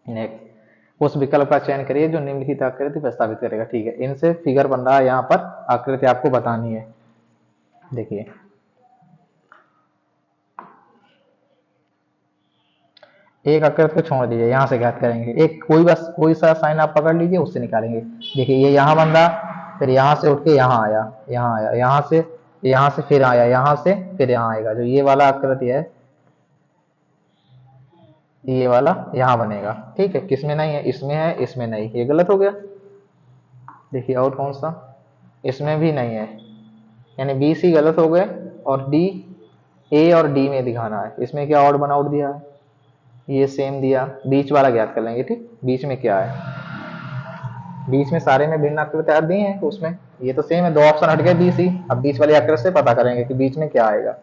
Next, उस विकल्प का चयन करिए जो निम्नलिखित आकृति प्रस्तावित करेगा, ठीक है, इनसे फिगर बन रहा है, यहाँ पर आकृति आपको बतानी है, देखिए एक आकृति को छोड़ दीजिए, यहाँ से ज्ञात करेंगे, एक कोई बस कोई सा साइन आप पकड़ लीजिए, उससे निकालेंगे, देखिए ये यहाँ बन रहा, फिर यहाँ से उठ के यहाँ आया, यहाँ आया, यहाँ से फिर आया, यहाँ से फिर यहाँ आएगा, जो ये वाला आकृति है, ये वाला यहाँ बनेगा, ठीक है, किसमें नहीं है, इसमें है, इसमें नहीं, ये गलत हो गया, देखिए और कौन सा, इसमें भी नहीं है, यानी बी सी गलत हो गए, और डी, ए और डी में दिखाना है, इसमें क्या ऑड वन आउट दिया है, ये सेम दिया, बीच वाला ज्ञात कर लेंगे, ठीक, बीच में क्या है, बीच में सारे में भिन्न आकृतियां दी हैं, तो उसमें ये तो सेम है, 2 ऑप्शन हट गए बी सी, अब बीच वाली आकृति से पता करेंगे कि बीच में क्या आएगा,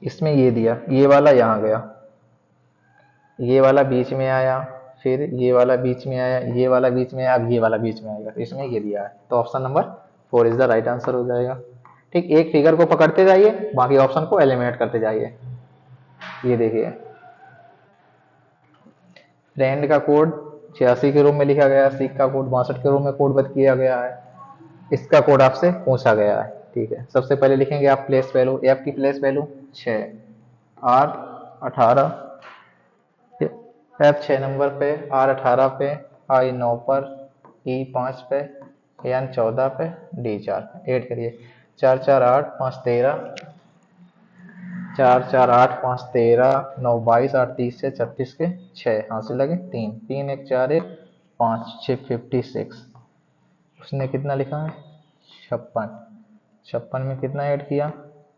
इसमें ये दिया, ये वाला यहाँ गया, ये वाला बीच में आया, फिर ये वाला बीच में आया, ये वाला बीच में आया, अब ये वाला बीच में आएगा, इसमें ये दिया है, तो option number 4 is the right answer हो जाएगा, ठीक, एक फिगर को पकड़ते जाइए, बाकी ऑप्शन को एलिमिनेट करते जाइए। ये देखिए फ्रेंड का कोड 86 के रूप में लिखा गया, सीख का कोड 62 के रूप में कोडबद्ध किया गया है, इसका कोड आपसे पूछा गया है, ठीक है, सबसे पहले लिखेंगे आप प्लेस वैल्यू, एफ की place value 6, R 18, F 6 number पे, आर 18 पे, आई 9 पर, ई 5 पे, एन 14 पे, डी 4 पे। ऐड करिए। 4 4 8 5 13, 4 4 8 5 13, 9 22, 8 30 से 36 के 6 हासिल लगे 3, 3 1 4 1 5 6 56। उसने कितना लिखा है 56, 56 में कितना ऐड किया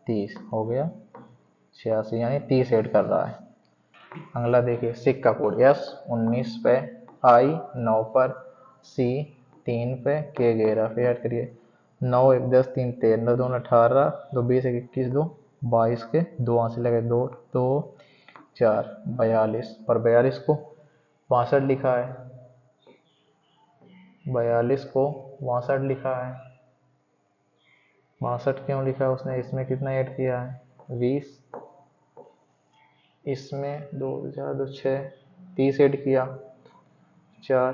30 हो गया 86, यानी 30 ऐड कर रहा है। अगला देखिए सिक्का कोड, एस 19 पे, आई 9 पर, सी 3 पे, के 11 पे। ऐड करिए। 9 1 10 3 13, 2 18, 2 20 1 21, 2 22 के 2 हासिल लगे 2 2 4 42 पर 42 को 62 लिखा है, 42 को 62 लिखा है। 62 क्यों लिखा है उसने, इसमें कितना ऐड किया है 20, इसमें 2 4 2 6 30 ऐड किया 4।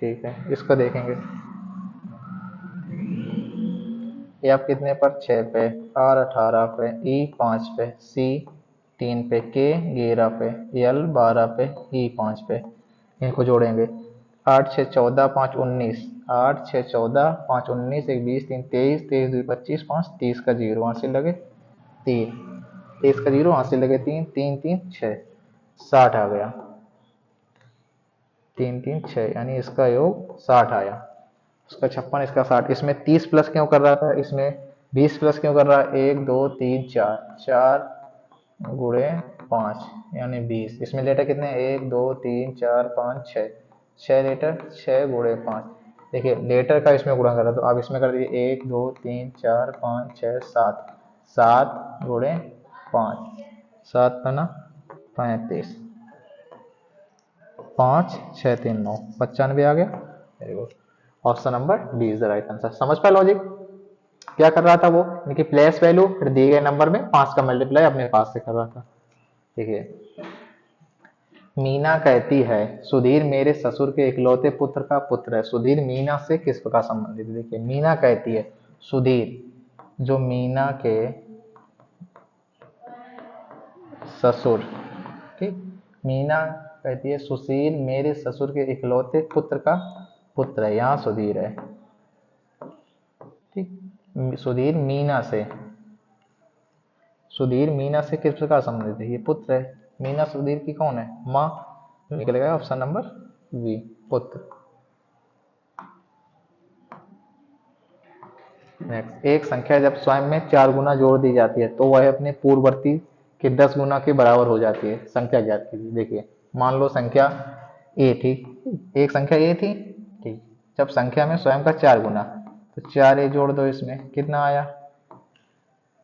ठीक है, इसका देखेंगे। एफ कितने पर 6 पे, आर 18 पे, ई 5 पे, सी 3 पे, के 11 पे, एल 12 पे, ई 5 पे। इनको जोड़ेंगे। 8 6 14 5 19, 8 6 14 5 19 1 20 3 23, 23 2 25 5 30 का 0 हासिल लगे 3, 30 का 0 हासिल लगे 3, 3 3 6 60 आ गया, 3 3 6, यानी इसका योग 60 आया। उसका 56, इसका 60। इसमें 30 प्लस क्यों कर रहा था, इसमें 20 प्लस क्यों कर रहा है 1 2 3 4, 4 गुणे 5 यानी 20। इसमें लेटर कितने 1 2 3 4 5 6, 6 लेटर 6 गुणे 5। देखिए लेटर का इसमें गुणा कर रहा, तो आप इसमें कर दीजिए 1 2 3 4 5 6 7, 7 गुणे 5, 7 का ना 35, 5 6 3 9, 95 आ गया। Very good. Option number D is the right answer. समझ पाए लॉजिक? क्या कर रहा था वो, इनकी प्लेस वैल्यू फिर दिए गए नंबर में 5 का मल्टीप्लाई अपने पास से कर रहा था। देखिए मीना कहती है सुधीर मेरे ससुर के इकलौते पुत्र का पुत्र है। सुधीर मीना से किस प्रकार संबंधित है? देखिए मीना कहती है सुधीर जो मीना के ससुर, ठीक, मीना कहती है सुशील मेरे ससुर के इकलौते पुत्र का पुत्र है, यहाँ सुधीर है, ठीक। सुधीर मीना से किस प्रकार संबंधित है? ये पुत्र है। मीना सुधीर की कौन है? माँ। निकलेगा ऑप्शन नंबर बी, पुत्र। नेक्स्ट, एक संख्या जब स्वयं में 4 गुना जोड़ दी जाती है तो वह अपने पूर्ववर्ती के 10 गुना के बराबर हो जाती है। संख्या ज्ञात कीजिए। देखिए मान लो संख्या ए थी, एक संख्या ए थी, ठीक। जब संख्या में स्वयं का 4 गुना, तो 4 ए जोड़ दो, इसमें कितना आया,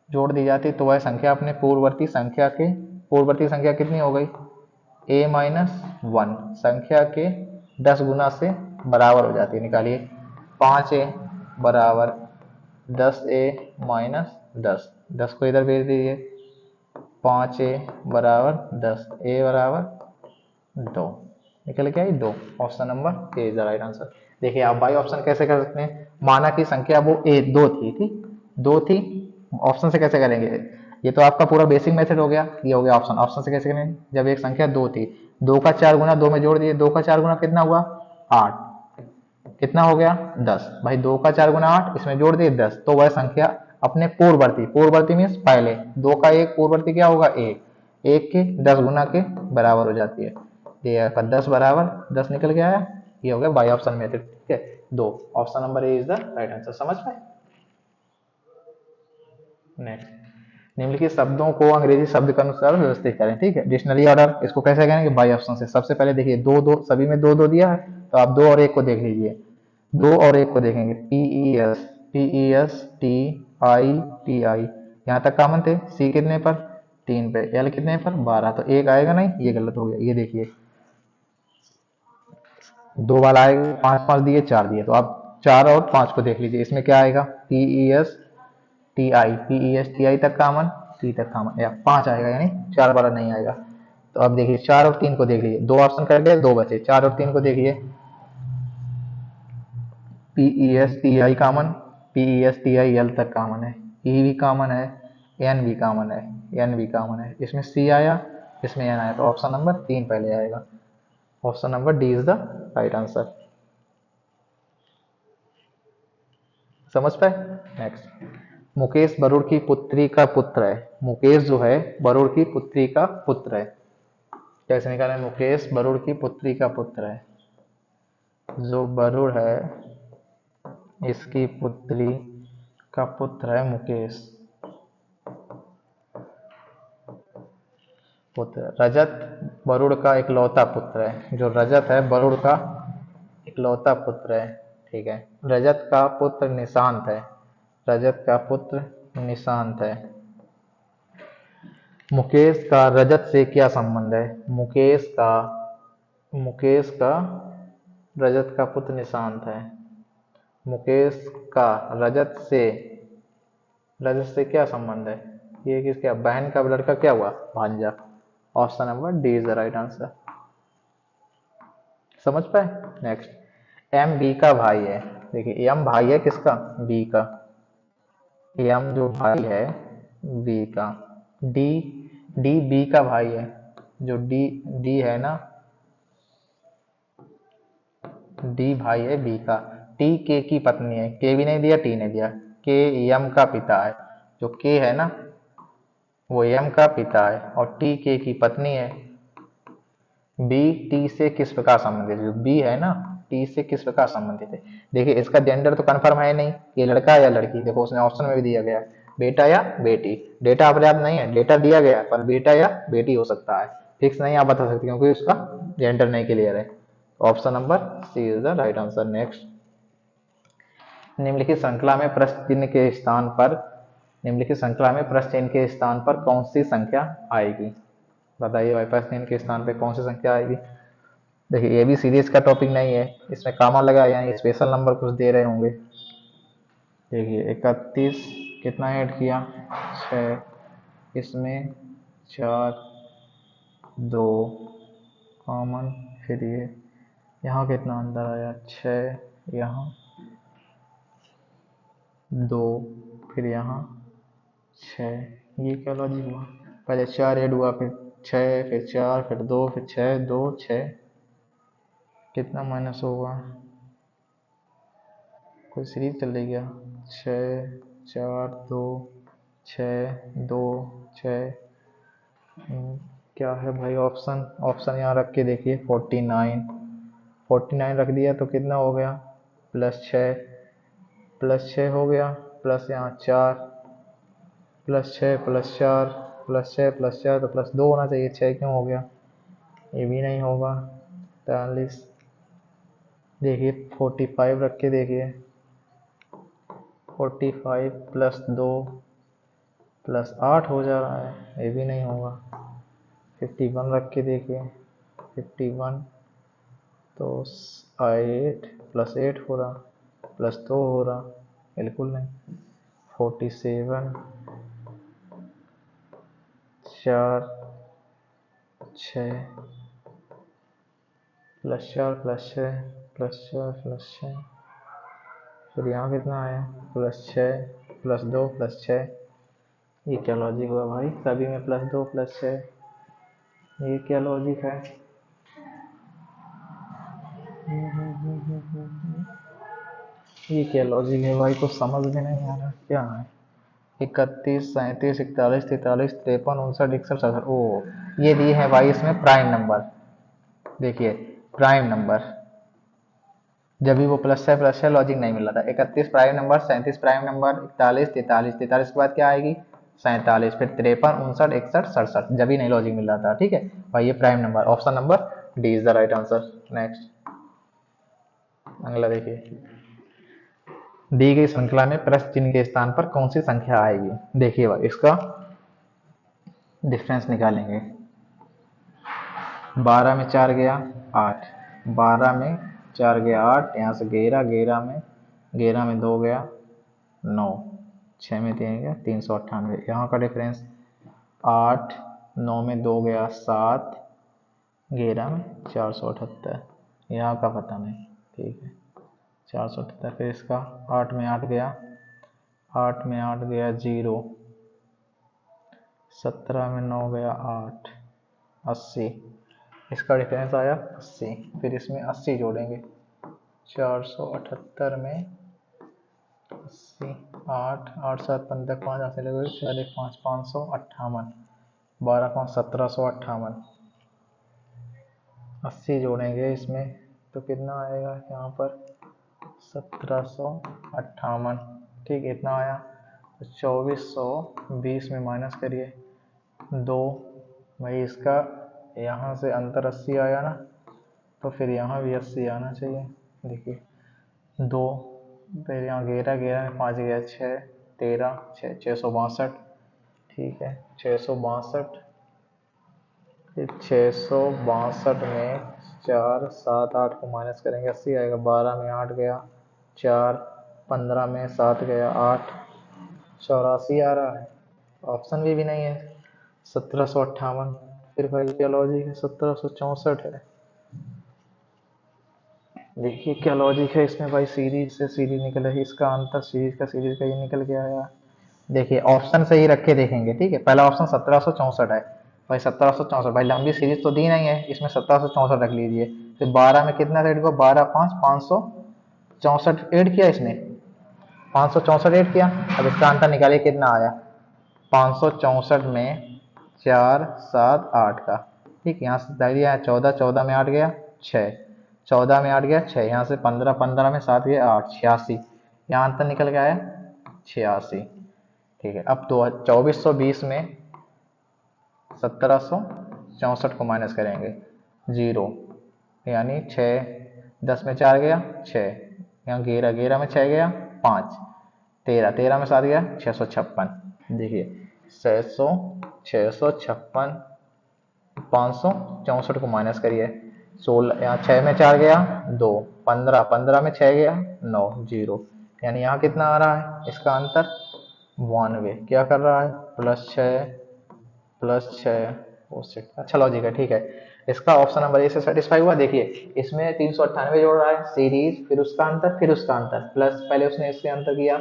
जोड़ दी जाती तो वह संख्या अपने पूर्ववर्ती संख्या कितनी हो गई a माइनस 1 संख्या के 10 गुना से बराबर हो जाती है। निकालिए 5a बराबर 10a माइनस 10, 10 को इधर भेज दीजिए, 5a बराबर 10, a बराबर 2, निकल के आई 2। Option number A is the right answer. देखिए आप बाई ऑप्शन कैसे कर सकते हैं, माना कि संख्या वो ए 2 थी, ठीक, 2 थी, ऑप्शन से कैसे करेंगे, ये तो आपका पूरा बेसिक मेथड हो गया, ये हो गया ऑप्शन। ऑप्शन से कैसे करेंगे, जब एक संख्या 2 थी, 2 का 4 गुना 2 में जोड़ दिए, 2 का 4 गुना कितना हुआ 8, कितना हो गया 10, भाई 2 का 4 गुना 8, इसमें जोड़ दिए 10, तो वह संख्या अपने पूर्ववर्ती मीन्स पहले 2 का एक पूर्ववर्ती क्या होगा 1, 1 के 10 गुना के बराबर हो जाती है। ये आपका 10 बराबर 10 निकल के आया, ये हो गया बाई ऑप्शन मेथड, ठीक है। 2, option number A is the right answer. समझ पाए? नेक्स्ट, निम्नलिखित शब्दों को अंग्रेजी शब्द के अनुसार व्यवस्थित करें, ठीक है। डिक्शनरी ऑर्डर, इसको कैसे करेंगे बाई ऑप्शन से। सबसे पहले देखिए दो दो, सभी में दो दो दिया है, तो आप 2 और 1 को देख लीजिए, 2 और 1 को देखेंगे, PES, TI, यहाँ तक कॉमन थे। सी कितने पर 3 पे, एल कितने पर 12, तो 1 आएगा नहीं, ये गलत हो गया। ये देखिए 2 वाला आएगा, 5 5 दिए 4 दिए, तो आप 4 और 5 को देख लीजिए, इसमें क्या आएगा PES TI तक कॉमन, टी तक कॉमन, या 5 आएगा, यानी 4 वाला नहीं आएगा। तो अब देखिए 4 और 3 को देख लीजिए, 2 ऑप्शन कर गए, 2 बचे, 4 और 3 को देखिए, PES TI common, PES TI L तक कॉमन है, E भी कॉमन है, N भी कॉमन है, N भी कॉमन है, इसमें C आया, इसमें N आया, तो ऑप्शन नंबर 3 पहले आएगा। Option number D is the right answer. समझ पाए? नेक्स्ट, मुकेश बरूड़ की पुत्री का पुत्र है। मुकेश जो है बरूड़ की पुत्री का पुत्र है। कैसे निकालें? मुकेश बरूड़ की पुत्री का पुत्र है। जो बरूड़ है इसकी पुत्री का पुत्र है मुकेश। पुत्र रजत बरूड़ का इकलौता पुत्र है। जो रजत है बरूड़ का इकलौता पुत्र है। ठीक है। रजत का पुत्र निशांत है। रजत का पुत्र निशांत है। मुकेश का रजत से क्या संबंध है? मुकेश का रजत का पुत्र निशांत है। मुकेश का रजत से क्या संबंध है? ये किसका? बहन का लड़का क्या हुआ? भांजा। Option number D is the right answer. समझ पाए? नेक्स्ट, एम बी का भाई है। देखिए एम भाई है किसका? बी का। एम जो भाई है बी का। डी डी बी का भाई है। जो डी डी है ना, डी भाई है बी का। टी के की पत्नी है। के भी नहीं दिया, टी नहीं दिया। के एम का पिता है। जो के है ना वो एम का पिता है और टी के की पत्नी है। बी टी से किस प्रकार संबंधित है? जो बी है ना टी से किस प्रकार संबंधित है? देखिए इसका जेंडर तो कंफर्म है नहीं, ये लड़का या लड़की। देखो उसने ऑप्शन में भी दिया गया बेटा या बेटी। डेटा पर्याप्त नहीं है, डेटा दिया गया पर बेटा या बेटी हो सकता है, फिक्स नहीं आप बता सकते क्योंकि उसका जेंडर नहीं क्लियर है। Option number C is the right answer. Next, निम्नलिखित श्रृंखला में प्रश्न चिन्ह के स्थान पर निम्नलिखित श्रृंखला में प्रश्न चिन्ह के स्थान पर कौन सी संख्या आएगी? बताइए भाई, प्रश्न चिन्ह के स्थान पर कौन सी संख्या आएगी? देखिए ये भी सीरीज का टॉपिक नहीं है, इसमें कामा लगा यानी स्पेशल नंबर कुछ दे रहे होंगे। देखिए 31 कितना ऐड किया? 6, इसमें 4, 2 कॉमन, फिर ये यहाँ कितना अंदर आया? 6, यहाँ 2, फिर यहाँ 6। ये क्या लॉजिक हुआ? पहले 4 ऐड हुआ, फिर 6, फिर 4, फिर 2, फिर 6, 2, 6, कितना माइनस होगा? कोई सीरीज चल रही क्या? 6, 4, 2, 6, 2, 6। क्या है भाई ऑप्शन? ऑप्शन यहाँ रख के देखिए 49। 49 रख दिया तो कितना हो गया? +6, +6 हो गया, प्लस यहाँ 4, +6, +4, +6, +4 तो +2 होना चाहिए। 6 क्यों हो गया? ये भी नहीं होगा। 43, देखिए 45 रख के देखिए 45 +2 +8 हो जा रहा है, ये भी नहीं होगा। 51 रख के देखिए 51 तो 8 +8 हो रहा, +2 हो रहा, बिल्कुल नहीं। 47 4 6 +4 +6 +4 +6, फिर यहाँ कितना आया? +6 +2 +6। ये क्या लॉजिक हुआ भाई? सभी में +2 +6, ये क्या लॉजिक है? ये क्या लॉजिक है भाई? कुछ समझ में नहीं आ रहा क्या है। 31 37 41 43 53 59 61 67। ओ ये दिए हैं भाई इसमें प्राइम नंबर। देखिए प्राइम नंबर, जब भी वो +6 लॉजिक नहीं मिल रहा था। 31 प्राइम नंबर, 37 प्राइम नंबर, 41 43 43 के बाद क्या आएगी? 47, फिर 53 59 61 67, जब भी नहीं लॉजिक मिल रहा था। ठीक है भाई, ये prime number. Option number D is the right answer. Next, अगला देखिए, दी गई श्रृंखला में प्रश्न चिन्ह के स्थान पर कौन सी संख्या आएगी? देखिए भाई इसका डिफरेंस निकालेंगे। 12 में 4 गया 8, 12 में 4 गया 8, यहाँ से 11, 11 में 2 गया 9, 6 में 3 गया 398। यहाँ का डिफरेंस 8, 9 में 2 गया 7, 11 में 478। यहाँ का पता नहीं। ठीक है 478। फिर इसका 8 में 8 गया 0, 17 में 9 गया 8, 80, इसका डिफरेंस आया 80। फिर इसमें 80 जोड़ेंगे, 478 में 80, 8 8 7 15 5 हाथ से लगेगा, 4 1 5 558, 12 5 1758। 80 जोड़ेंगे इसमें तो कितना आएगा यहाँ पर 1758। ठीक, इतना आया। तो 2420 में माइनस करिए 2, भाई इसका यहाँ से अंतर 80 आया ना, तो फिर यहाँ भी 80 आना चाहिए। देखिए 2, फिर यहाँ 11 11 में 5 गया 6, 13 6 662। ठीक है 662, फिर 662 में 4 7 8 को माइनस करेंगे 80 आएगा, 12 में 8 गया 4, 15 में 7 गया 8, 84 आ रहा है। ऑप्शन भी नहीं है 1758। फिर भाई क्या लॉजिक है, 1764 है। देखिए क्या लॉजिक है इसमें भाई, सीरीज से सीरीज निकला है, इसका अंतर सीरीज का ये निकल के आया। देखिए ऑप्शन से ही रख के देखेंगे। ठीक है, पहला ऑप्शन 1764 है भाई, 1764 भाई, लंबी सीरीज तो दी नहीं है, इसमें 1764 रख लीजिए। फिर 12 में कितना ऐड हुआ, 12 5 564 ऐड किया इसने, 564 ऐड किया। अब इसका आंसर निकालिए कितना आया, 564 में 4 7 8 का। ठीक, यहाँ से डाल दिया 14, 14 में 8 गया 6, 14 में 8 गया 6, यहाँ से 15, 15 में 7 गया 8, 86। यहाँ आंसर निकल के आया 86। ठीक है, अब तो 2420 में 1764 को माइनस करेंगे 0, यानी 6, 10 में 4 गया 6, यहाँ 11 11 में 6 गया 5, 13 13 में 7 गया 656। देखिए 656, 564 को माइनस करिए 16, यहाँ 6 में 4 गया 2, 15 15 में 6 गया 9, 0, यानी यहाँ कितना आ रहा है इसका अंतर 92। क्या कर रहा है, +6 ओ शिट, अच्छा लॉजिक है। ठीक है, इसका ऑप्शन नंबर ए से सेटिस्फाई हुआ। देखिए इसमें 398 जोड़ रहा है सीरीज, फिर उसका अंतर, फिर उसका अंतर, प्लस पहले उसने इससे अंतर किया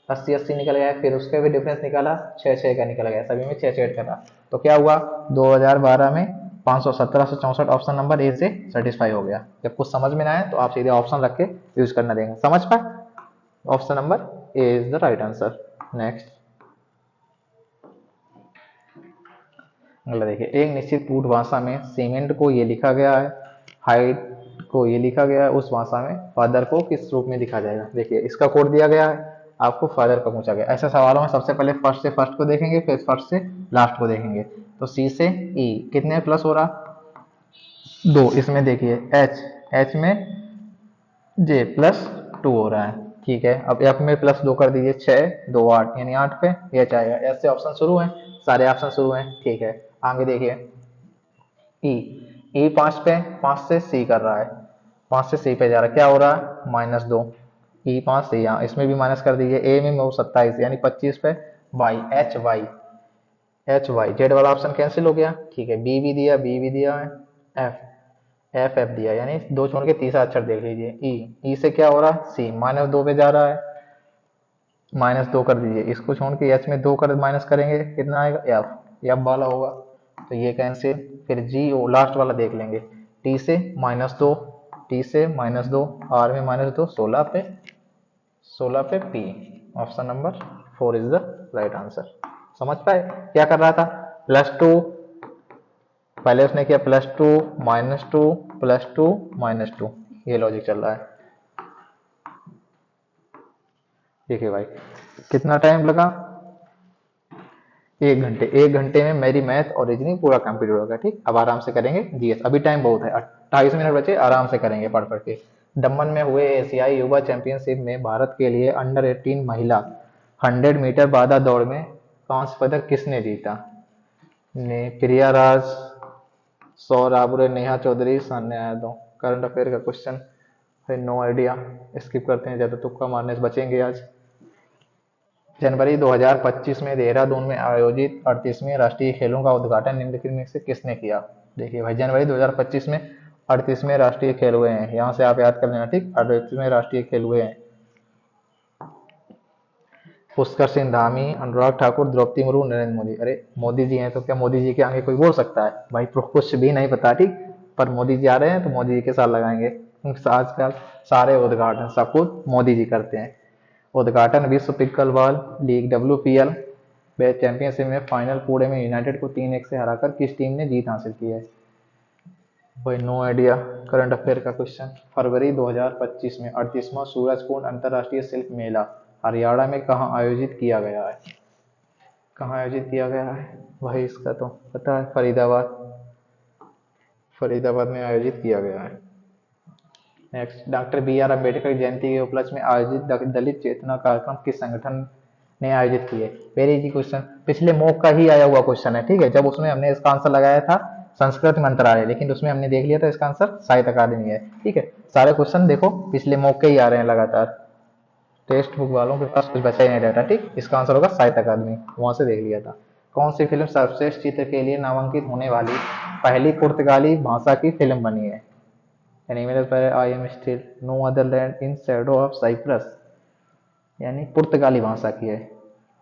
80 80 निकल गया, फिर उसके भी डिफरेंस निकाला 6 6 का निकल गया, सभी में 6 6 ऐड करा, तो क्या हुआ 2012 में 1764 ऑप्शन नंबर ए से सेटिस्फाई हो गया। जब कुछ समझ में ना आए तो आप सीधे ऑप्शन रख के यूज करना देंगे। समझ पाए, option number A is the right answer. Next अगला देखिए, एक निश्चित कूट भाषा में सीमेंट को ये लिखा गया है, हाइट को ये लिखा गया है, उस भाषा में फादर को किस रूप में लिखा जाएगा। देखिए इसका कोड दिया गया है, आपको फादर का पूछा गया। ऐसे सवालों में सबसे पहले फर्स्ट से फर्स्ट को देखेंगे, फिर फर्स्ट से लास्ट को देखेंगे। तो सी से ई कितने प्लस हो रहा, 2, इसमें देखिए एच में जे +2 हो रहा है। ठीक है, अब एफ में +2 कर दीजिए, 6 2 8, यानी 8 पे एच आएगा। एच से ऑप्शन शुरू है, सारे ऑप्शन शुरू हैं। ठीक है, आगे देखिए ई ई 5 पे, 5 से सी कर रहा है, 5 से सी पे जा रहा है, क्या हो रहा है -2, ई 5 से यहाँ इसमें भी माइनस कर दीजिए। ए में 27 यानी 25 पे वाई, एच वाई जेड वाला ऑप्शन कैंसिल हो गया। ठीक है, बी भी दिया है, एफ एफ दिया, यानी 2 छोड़ के तीसरा अक्षर देख लीजिए ई से क्या हो रहा है सी, -2 पे जा रहा है, -2 कर दीजिए, इसको छोड़ के एच में 2 कर माइनस करेंगे कितना आएगा एफ वाला होगा, तो ये कैंसिल। फिर जी ओ लास्ट वाला देख लेंगे, टी से -2, आर में -2, 16 पे P, option number 4 is the right answer. समझ पाए क्या कर रहा था, +2 पहले उसने किया +2 -2 +2 -2, ये लॉजिक चल रहा है। देखिए भाई कितना टाइम लगा, 1 घंटे में मेरी मैथ और रीजनिंग पूरा कंप्लीट होगा। ठीक, अब आराम से करेंगे जीएस, अभी टाइम बहुत है, 28 मिनट बचे, आराम से करेंगे पढ़ पढ़ के। दमन में हुए एशियाई युवा चैंपियनशिप में भारत के लिए अंडर 18 महिला 100 मीटर बाधा दौड़ में कांस्य पदक किसने जीता। ने प्रिया राज, सौर आबुरे, नेहा चौधरी, सान्या यादव। करंट अफेयर का क्वेश्चन है, नो आइडिया, स्किप करते हैं, ज्यादा तुक्का मारने से बचेंगे आज। जनवरी 2025 में देहरादून में आयोजित 38वें राष्ट्रीय खेलों का उद्घाटन निम्नलिखित में से किसने किया। देखिए भाई जनवरी 2025 में 38वें राष्ट्रीय खेल हुए हैं, यहाँ से आप याद कर लेना। ठीक, 38वें राष्ट्रीय खेल हुए हैं। पुष्कर सिंह धामी, अनुराग ठाकुर, द्रौपदी मुर्मू, नरेंद्र मोदी। अरे मोदी जी हैं तो क्या मोदी जी के आगे कोई बोल सकता है भाई, कुछ भी नहीं पता। ठीक, पर मोदी जी आ रहे हैं तो मोदी जी के साथ लगाएंगे, क्योंकि आजकल सारे उद्घाटन सब कुछ मोदी जी करते हैं। उद्घाटन विश्व pickleball league WPL best championship में फाइनल पुणे में यूनाइटेड को 3-1 से हराकर किस टीम ने जीत हासिल की है? भाई नो आइडिया। करंट अफेयर का क्वेश्चन। फरवरी 2025 में 38वां सूरजकुंड अंतर्राष्ट्रीय शिल्प मेला हरियाणा में कहाँ आयोजित किया गया है? कहाँ आयोजित किया गया है भाई? इसका तो पता है, फरीदाबाद। फरीदाबाद में आयोजित किया गया है। नेक्स्ट, डॉक्टर BR अम्बेडकर की जयंती के उपलक्ष्य में आयोजित दलित चेतना कार्यक्रम किस संगठन ने आयोजित किए? वेरी इजी क्वेश्चन, पिछले मॉक का ही आया हुआ क्वेश्चन है, ठीक है। जब उसमें हमने इसका आंसर लगाया था संस्कृति मंत्रालय, लेकिन उसमें हमने देख लिया था इसका आंसर साहित्य अकादमी है, ठीक है। सारे क्वेश्चन देखो पिछले मॉक के ही आ रहे हैं लगातार, टेक्स्ट बुक वालों के पास कुछ बचा ही नहीं रहता, ठीक। इसका आंसर होगा साहित्य अकादमी, वहां से देख लिया था। कौन सी फिल्म सर्वश्रेष्ठ चित्र के लिए नामांकित होने वाली पहली पुर्तगाली भाषा की फिल्म बनी है? Animated by I am still no other land in shadow of Cyprus, यानी पुर्तगाली भाषा की है।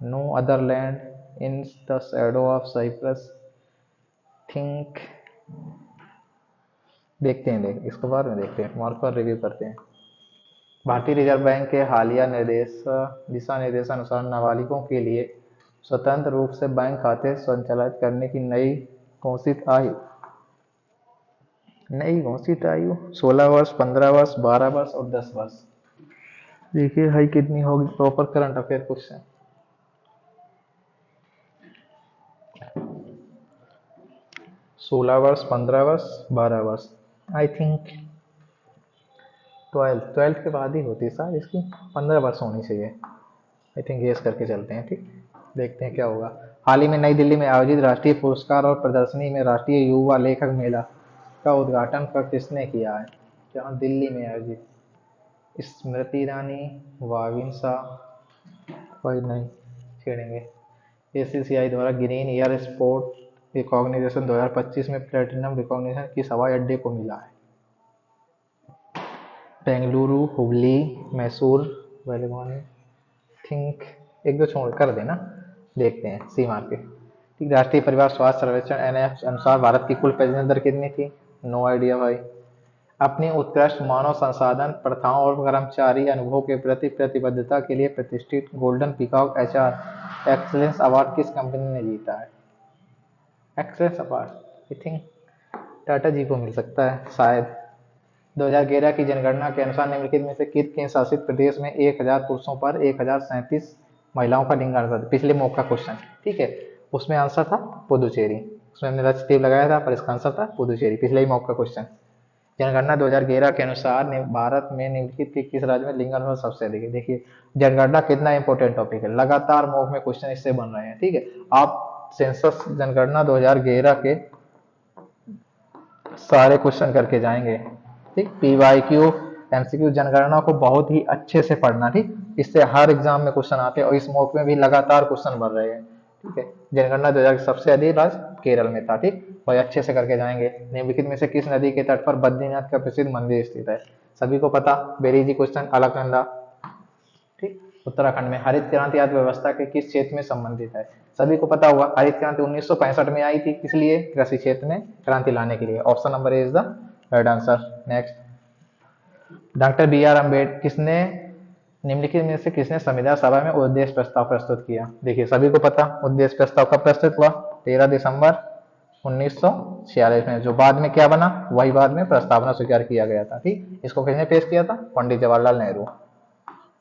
No other land in the shadow of Cyprus, think. देखते हैं, देख इसको बाद में देखते हैं, मार्क पर रिव्यू करते हैं। भारतीय रिजर्व बैंक के हालिया दिशा निर्देशानुसार नाबालिगों के लिए स्वतंत्र रूप से बैंक खाते संचालित करने की नई घोषित आयु 16 वर्ष, 15 वर्ष, 12 वर्ष और 10 वर्ष। देखिए हाई कितनी होगी। Proper current affair question. 16 वर्ष, 15 वर्ष, 12 वर्ष। आई थिंक 12 के बाद ही होती है शायद इसकी, 15 वर्ष होनी चाहिए। आई थिंक गेस करके चलते हैं, ठीक। देखते हैं क्या होगा। हाल ही में नई दिल्ली में आयोजित राष्ट्रीय पुरस्कार और प्रदर्शनी में राष्ट्रीय युवा लेखक मेला का उद्घाटन कर किसने किया है? जहाँ दिल्ली में आयोजित? स्मृति ईरानी, वाविन शाह, कोई नहीं छेड़ेंगे। ACCI द्वारा ग्रीन ईयर स्पोर्ट रिकॉग्निशन 2025 में प्लेटिनम रिकॉग्निशन किस हवाई अड्डे को मिला है? बेंगलुरु, हुबली, मैसूर, बेलगावी। थिंक एक दो छोड़ कर देना, देखते हैं सी मार के, ठीक। राष्ट्रीय परिवार स्वास्थ्य सर्वेक्षण NF अनुसार भारत की कुल पेंशन दर कितनी थी? नो आइडिया भाई। अपनी उत्कृष्ट मानव संसाधन प्रथाओं और कर्मचारी अनुभव के प्रति प्रतिबद्धता के लिए प्रतिष्ठित golden peacock HR excellence award किस कंपनी ने जीता है? Excellence award I think Tata ji को मिल सकता है शायद। 2011 की जनगणना के अनुसार निम्नलिखित में से किस केंद्र शासित प्रदेश में 1000 पुरुषों पर 1037 महिलाओं का लिंग अनुपात? पिछले मॉक का क्वेश्चन, ठीक है। उसमें आंसर था पुदुचेरी, उसमें हमने लक्षद्वीप लगाया था, पर इसका आंसर था पुदुचेरी, पिछले ही मॉक का क्वेश्चन। जनगणना 2011 के अनुसार भारत में निम्नलिखित के किस राज्य में लिंग अनुपात सबसे अधिक है? देखिए जनगणना कितना इंपॉर्टेंट टॉपिक है, लगातार मॉक में क्वेश्चन इससे बन रहे हैं, ठीक है। आप सेंसस जनगणना 2011 के सारे क्वेश्चन करके जाएंगे, ठीक। PYQ MCQ जनगणना को बहुत ही अच्छे से पढ़ना, ठीक। इससे हर एग्जाम में क्वेश्चन आते हैं और इस मॉक में भी लगातार क्वेश्चन बन रहे हैं, ठीक है। जनगणना 2000 सबसे अधिक राज्य केरल में था, ठीक। भाई अच्छे से करके जाएंगे। निम्नलिखित में से किस नदी के तट पर बद्रीनाथ का प्रसिद्ध मंदिर स्थित है? सभी को पता, वेरी इजी क्वेश्चन, अलकनंदा, ठीक। उत्तराखंड में। हरित क्रांति अर्थव्यवस्था के किस क्षेत्र में संबंधित है? सभी को पता होगा, हरित क्रांति 1965 में आई थी, किस लिए? कृषि क्षेत्र में क्रांति लाने के लिए। Option number A is the right answer. Next, doctor BR Ambedkar किसने निम्नलिखित में से किसने संविधान सभा में उद्देश्य प्रस्ताव प्रस्तुत किया? देखिए सभी को पता, उद्देश्य प्रस्ताव कब प्रस्तुत हुआ? 13 दिसंबर 1946 में, जो बाद में क्या बना? वही बाद में प्रस्तावना स्वीकार किया गया था, ठीक। इसको किसने पेश किया था? Pandit Jawaharlal Nehru.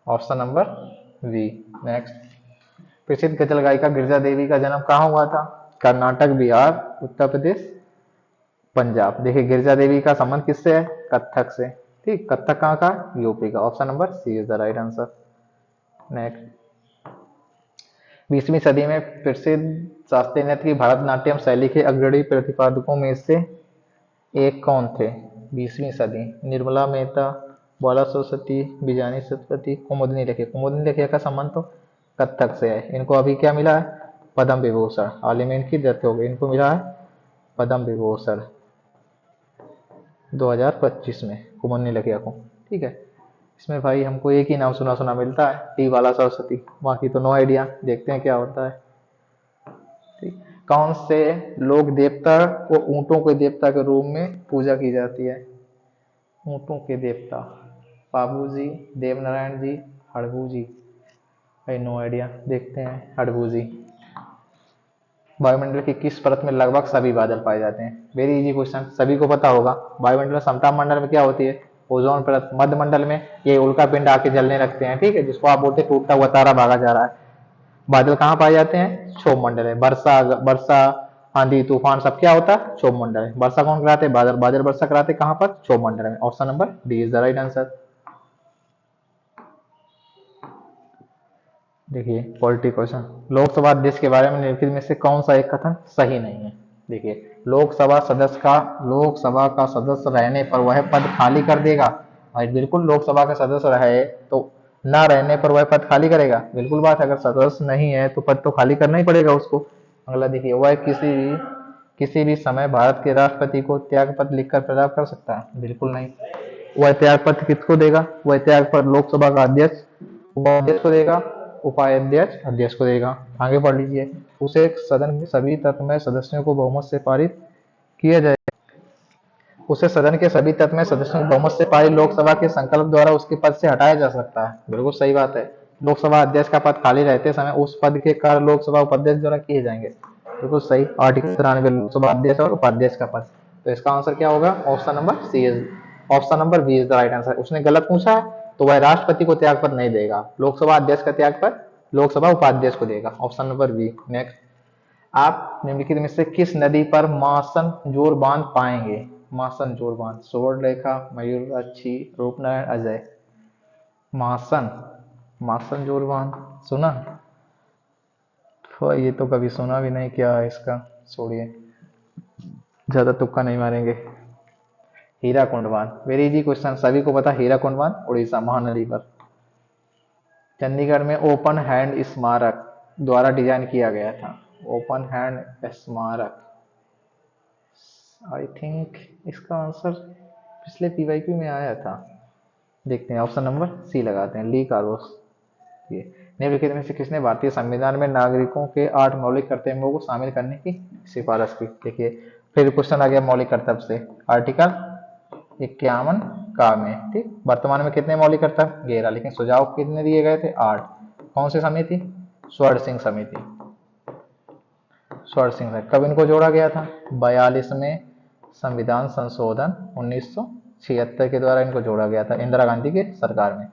Option number B. Next, प्रसिद्ध गजल गायिका गिरिजा देवी का जन्म कहाँ हुआ था? कर्नाटक, बिहार, उत्तर प्रदेश, पंजाब। देखिए गिरिजा देवी का संबंध किससे है? कथक से, ठीक। कथक कहाँ का? यूपी का। Option number C is the right answer. Next, 20वीं सदी में प्रसिद्ध शास्त्रीय नृत्य की भरतनाट्यम शैली के अग्रणी प्रतिपादकों में से एक कौन थे? 20वीं सदी, निर्मला मेहता, बाला सरस्वती, बिजानी सरस्वती, कुमुदिनी लेखिया। कुमुदिनी लेखिया का संबंध तो कथक से है। इनको अभी क्या मिला है? पद्म विभूषण। हाल ही में इनकी डेथ हो गई, इनको मिला है पद्म विभूषण 2025 में, कुमुदिनी लेखिया को, ठीक है। इसमें भाई हमको एक ही नाम सुना सुना मिलता है, टी बाला सरस्वती, बाकी तो नो आइडिया। देखते हैं क्या होता है, ठीक। कौन से लोक देवता को ऊंटों के देवता के रूप में पूजा की जाती है? ऊंटों के देवता, बाबू जी, देवनारायण जी, हड़बू जी। भाई नो आइडिया, देखते हैं। हड़बू जी। वायुमंडल की किस परत में लगभग सभी बादल पाए जाते हैं? वेरी इजी क्वेश्चन, सभी को पता होगा। वायुमंडल समताप मंडल में क्या होती है? ओजोन परत। मध्य मंडल में ये उल्का पिंड आके जलने लगते हैं, ठीक है, जिसको आप बोलते हैं टूटता हुआ तारा भागा जा रहा है। बादल कहाँ पाए जाते हैं? क्षोभ मंडल है। वर्षा वर्षा आंधी तूफान सब क्या होता है? क्षोभ मंडल है। वर्षा कौन कराते हैं? बादल। बादल वर्षा कराते कहाँ पर? क्षोभ मंडल में। Option number D is the right answer. देखिए पॉलिटी क्वेश्चन, लोकसभा अध्यक्ष के बारे में निम्नलिखित में से कौन सा एक कथन सही नहीं है? देखिए लोकसभा का सदस्य रहने पर वह पद खाली कर देगा। भाई बिल्कुल, लोकसभा का सदस्य रहे तो ना रहने पर वह पद खाली करेगा, बिल्कुल बात है। अगर सदस्य नहीं है तो पद तो खाली करना ही पड़ेगा उसको। अगला देखिए, वह किसी भी समय भारत के राष्ट्रपति को त्याग पत्र लिखकर प्रदान कर सकता है? बिल्कुल नहीं। वह त्याग पत्र किसको देगा? वह त्याग पत्र लोकसभा का अध्यक्ष उपाध्यक्ष को देगा, उपाध्यक्ष अध्यक्ष को देगा। आगे पढ़ लीजिए, उसे सदन के सभी तत्वमय सदस्यों को बहुमत से पारित किया जाए। उसे सदन के सभी तत्वमय सदस्यों को बहुमत से पारित लोकसभा के संकल्प द्वारा उसके पद से हटाया जा सकता है। बिल्कुल सही बात है। लोकसभा अध्यक्ष का पद खाली रहते समय उस पद के कार्य लोकसभा उपाध्यक्ष द्वारा किए जाएंगे। बिल्कुल सही। आर्टिकल 93, लोकसभा अध्यक्ष और उपाध्यक्ष का पद। तो इसका आंसर क्या होगा? Option number C is option number B is the right answer. उसने गलत पूछा है तो वह राष्ट्रपति को त्याग पत्र नहीं देगा, लोकसभा अध्यक्ष का त्याग पत्र लोकसभा उपाध्यक्ष को देगा। Option number B. नेक्स्ट, आप निम्नलिखित में से किस नदी पर मासन जोर बांध पाएंगे? मासन जोर बांध, सुवर्णरेखा, मयूराक्षी, रूपनारायण, अजय। मासन मासन जोर बांध सुना? तो ये तो कभी सुना भी नहीं, क्या है इसका? छोड़िए, ज्यादा तुक्का नहीं मारेंगे। हीराकुंड बांध, वेरी इजी क्वेश्चन, सभी को पता। हीराकुंड बांध उड़ीसा महानदी पर। चंडीगढ़ में ओपन हैंड स्मारक द्वारा डिजाइन किया गया था। ओपन हैंड स्मारक, आई थिंक इसका आंसर पिछले पीवाईक्यू में आया था। देखते हैं, ऑप्शन नंबर सी लगाते हैं, ली कार्लोस। ये निम्नलिखित में से किसने भारतीय संविधान में नागरिकों के 8 मौलिक कर्तव्यों को शामिल करने की सिफारिश की? देखिए फिर क्वेश्चन आ गया मौलिक कर्तव्य से। आर्टिकल 51 का में, ठीक। वर्तमान में कितने मौलिक कर्तव्य? 11, लेकिन सुझाव कितने दिए गए थे? 8। कौन सी समिति? स्वर्ण सिंह समिति। स्वर्ण सिंह, कब इनको जोड़ा गया था? 42 में संविधान संशोधन 1976 के द्वारा इनको जोड़ा गया था, इंदिरा गांधी के सरकार में,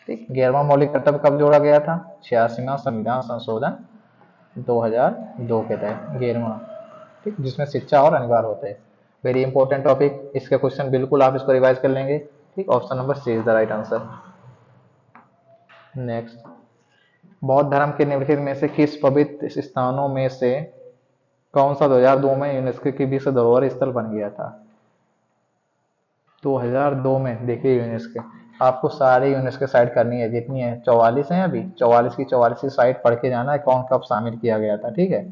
ठीक। 11वां मौलिक कर्तव्य कब जोड़ा गया था? 86वां संविधान संशोधन 2002 के तहत 11वां, ठीक, जिसमें शिक्षा और अनिवार्य होते हैं। वेरी इंपॉर्टेंट टॉपिक, इसके क्वेश्चन बिल्कुल आप इसको रिवाइज कर लेंगे, ठीक। Option number C is the right answer. Next, बौद्ध धर्म के निम्नलिखित में से किस पवित्र स्थानों में से कौन सा 2002 में यूनेस्को की विश्व धरोहर स्थल बन गया था? 2002 में, देखिए यूनेस्को, आपको सारी यूनेस्को साइट करनी है, जितनी है 44 है अभी, 44 की 44 साइट पढ़ के जाना है कौन कब शामिल किया गया था, ठीक है।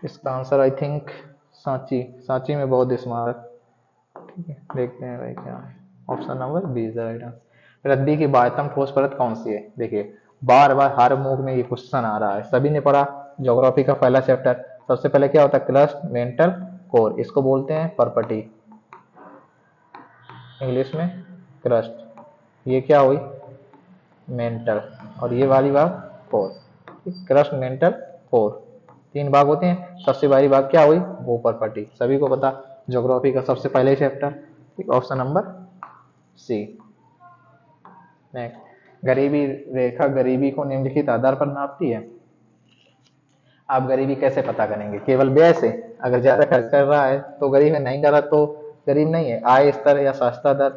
इसका answer I think Sanchi, Sanchi में बौद्ध स्मारक, ठीक है। देखते हैं भाई क्या है, option number B is the right answer. रद्दी की बाह्यतम ठोस परत कौन सी है? देखिए बार बार हर मूक में ये क्वेश्चन आ रहा है, सभी ने पढ़ा ज्योग्राफी का पहला चैप्टर। सबसे पहले क्या होता है? क्रस्ट, मेंटल, कोर, इसको बोलते हैं परपटी, इंग्लिश में क्रस्ट। ये क्या हुई? मेंटल, और ये वाली भाग कोर, क्रस्ट, मेंटल, कोर, 3 भाग होते हैं। सबसे बड़ी भाग क्या हुई? वो परपटी, सभी को पता, ज्योग्राफी का सबसे पहले चैप्टर, ठीक। Option number C. नेक्स्ट, गरीबी रेखा गरीबी को निम्नलिखित आधार पर नापती है। आप गरीबी कैसे पता करेंगे? केवल व्यय से, अगर ज्यादा खर्च कर रहा है तो गरीब है, नहीं कर रहा तो गरीब नहीं है। आय स्तर या सस्ता दर,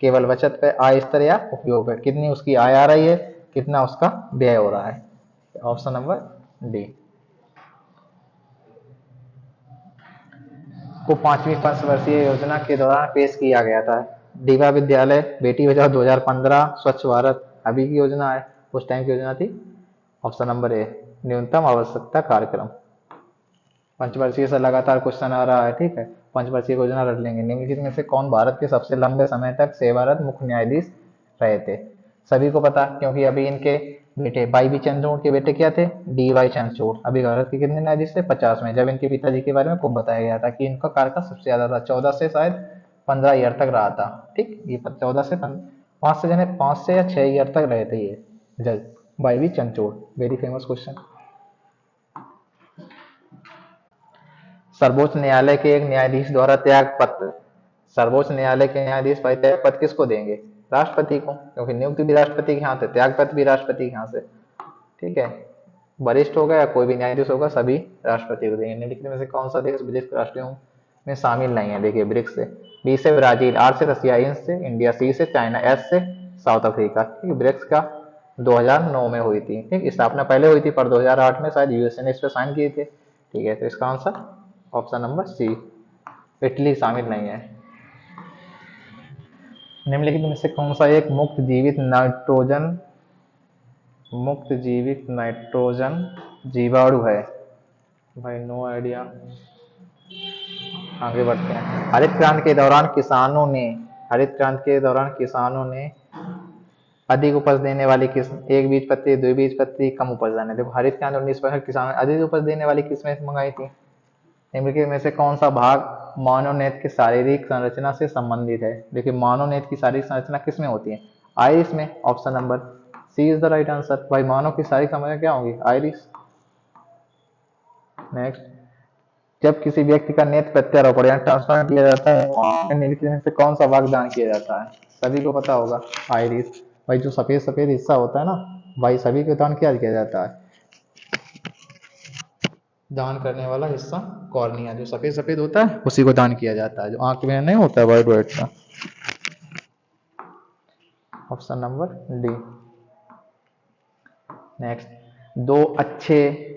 केवल बचत पे आय स्तर या उपयोग है, कितनी उसकी आय आ रही है, कितना उसका व्यय हो रहा है। ऑप्शन नंबर डी को 5वीं पंचवर्षीय योजना के दौरान पेश किया गया था। दीवा विद्यालय, बेटी बचाओ 2015, स्वच्छ भारत अभी की योजना है, उस टाइम की योजना थी। ऑप्शन नंबर ए, न्यूनतम आवश्यकता कार्यक्रम। पंचवर्षीय से लगातार क्वेश्चन आ रहा है, ठीक है। पंचवर्षीय योजना रट लेंगे। निम्नलिखित में से कौन भारत के सबसे लंबे समय तक सेवारत मुख्य न्यायाधीश रहे थे? सभी को पता, क्योंकि अभी इनके बेटे वाई बी चंद्रचूड़ के बेटे क्या थे, डी वाई चंद्रचूड़। अभी भारत के कितने न्यायाधीश थे, 50 में, जब इनके पिताजी के बारे में खूब बताया गया था कि इनका कार्यकाल सबसे ज्यादा था, 14 से शायद 15 ईयर तक रहा था। ठीक, ये 14 से 5 से 5 से या 6 ईयर तक रहे थे ये जज Y B Chandrachud. Very famous question. सर्वोच्च न्यायालय के एक न्यायाधीश द्वारा त्याग पत्र, सर्वोच्च न्यायालय के न्यायाधीश भाई त्याग पत्र किसको देंगे, राष्ट्रपति को, क्योंकि नियुक्ति भी राष्ट्रपति के हाथ है, त्याग पत्र भी राष्ट्रपति के हाथ से। ठीक है, वरिष्ठ होगा या कोई भी न्यायाधीश होगा, सभी राष्ट्रपति को देंगे। निम्नलिखित में से कौन सा देश ब्रिक्स राष्ट्रीयों में शामिल नहीं है, देखिए ब्रिक्स से, बी से ब्राजील, आर से रसिया, ई से इंडिया, सी से चाइना, एस से साउथ अफ्रीका। ठीक, ब्रिक्स का 2009 में हुई थी। ठीक, स्थापना पहले हुई थी पर 2008 में शायद यूएसए ने इस पर साइन किए थे। ठीक है, तो इसका answer option number C, Italy शामिल नहीं है। निम्नलिखित में से कौन सा एक मुक्त जीवित नाइट्रोजन जीवाणु है, भाई नो आइडिया। आगे बढ़ते हैं। हरित क्रांति के दौरान किसानों ने अधिक उपज देने वाली किस्म, एक बीज पत्ती, दो बीज पत्ती, कम उपज देने, देखो हरित क्रांति 19% किसानों ने अधिक उपज देने वाली किस्में मंगाई थी। निम्नलिखित में से कौन सा भाग मानवनेत्र की शारीरिक संरचना से संबंधित है, देखिए मानवनेत्र की शारीरिक संरचना किसमें होती है, आइरिस में। Option number C is the right answer. भाई मानव की शारीरिक संरचना क्या होगी, आइरिस। नेक्स्ट, जब किसी व्यक्ति का नेत्र प्रत्यारोपण या ट्रांसप्लांट किया जाता है, निम्नलिखित में से कौन सा भाग दान किया जाता है, सभी को पता होगा, आइरिस। भाई जो सफेद सफेद हिस्सा होता है ना, भाई सभी को दान किया जाता है। दान करने वाला हिस्सा कॉर्निया, जो सफेद सफेद होता है उसी को दान किया जाता है, जो आंख में नहीं होता है वाइट वाइट का। Option number D. नेक्स्ट,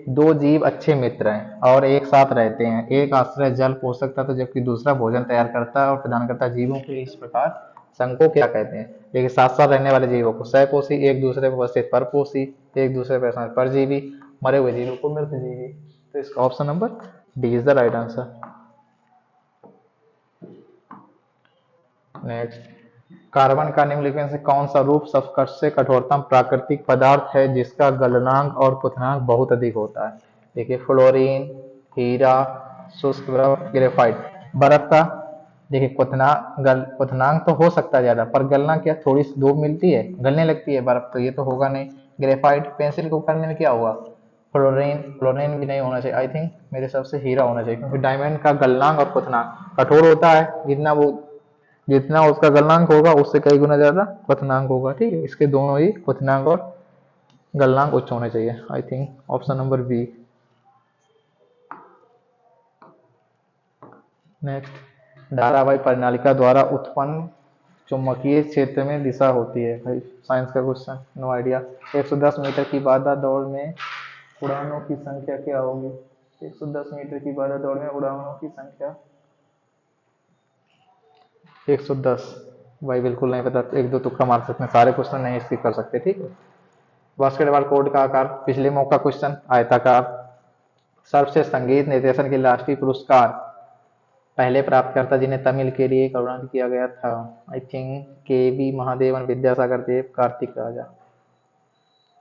दो जीव अच्छे मित्र हैं और एक साथ रहते हैं, एक आश्रय जल पोषक तत्व जबकि दूसरा भोजन तैयार करता है और प्रदान करता है, जीवों के इस प्रकार संघ को क्या कहते हैं, देखिए साथ साथ रहने वाले जीवों को सहपोषी, एक दूसरे पर उपस्थित परपोषी, एक दूसरे पर परजीवी, मरे हुए जीवों को मृतजीवी। तो इसका option number D is the right answer. Next, carbon का निम्नलिखित में से कौन सा रूप सबसे कठोरतम प्राकृतिक पदार्थ है जिसका गलनांक और क्वथनांक बहुत अधिक होता है, देखिए फ्लोरीन, हीरा, शुष्क बर्फ, ग्रेफाइट। बर्फ का देखिए क्वथनांक तो हो सकता है ज्यादा, पर गलना क्या थोड़ी सी धूप मिलती है गलने लगती है बर्फ, तो ये तो होगा नहीं। ग्रेफाइट, पेंसिल को करने में क्या होगा, फ्लोरीन भी नहीं होना चाहिए, आई थिंक मेरे हिसाब से हीरा होना चाहिए, क्योंकि डायमंड का गलनांक और क्वथनांक कठोर होता है, जितना उसका गलनांक होगा उससे कई गुना ज्यादा क्वथनांक होगा। ठीक है, इसके दोनों ही क्वथनांक और गलनांक उच्च होने चाहिए, I think option number B. Next, धारावाहिक परिनालिका द्वारा उत्पन्न चुंबकीय क्षेत्र में दिशा होती है, भाई साइंस का क्वेश्चन, नो आइडिया। 110 मीटर की बाधा दौड़ में उड़ानों की संख्या क्या होगी, 110 मीटर की बाधा दौड़ में उड़ानों की संख्या 110। भाई बिल्कुल नहीं पता, एक दो तुक्का मार सकते हैं, सारे क्वेश्चन नहीं स्किप कर सकते। ठीक है, बास्केटबॉल कोर्ट का आकार, पिछले मौका क्वेश्चन, आयताकार। सर्वश्रेष्ठ संगीत निर्देशन के राष्ट्रीय पुरस्कार पहले प्राप्तकर्ता जिन्हें तमिल के लिए करुणानित किया गया था, आई थिंक के वी महादेवन, विद्यासागर देव, कार्तिक राजा।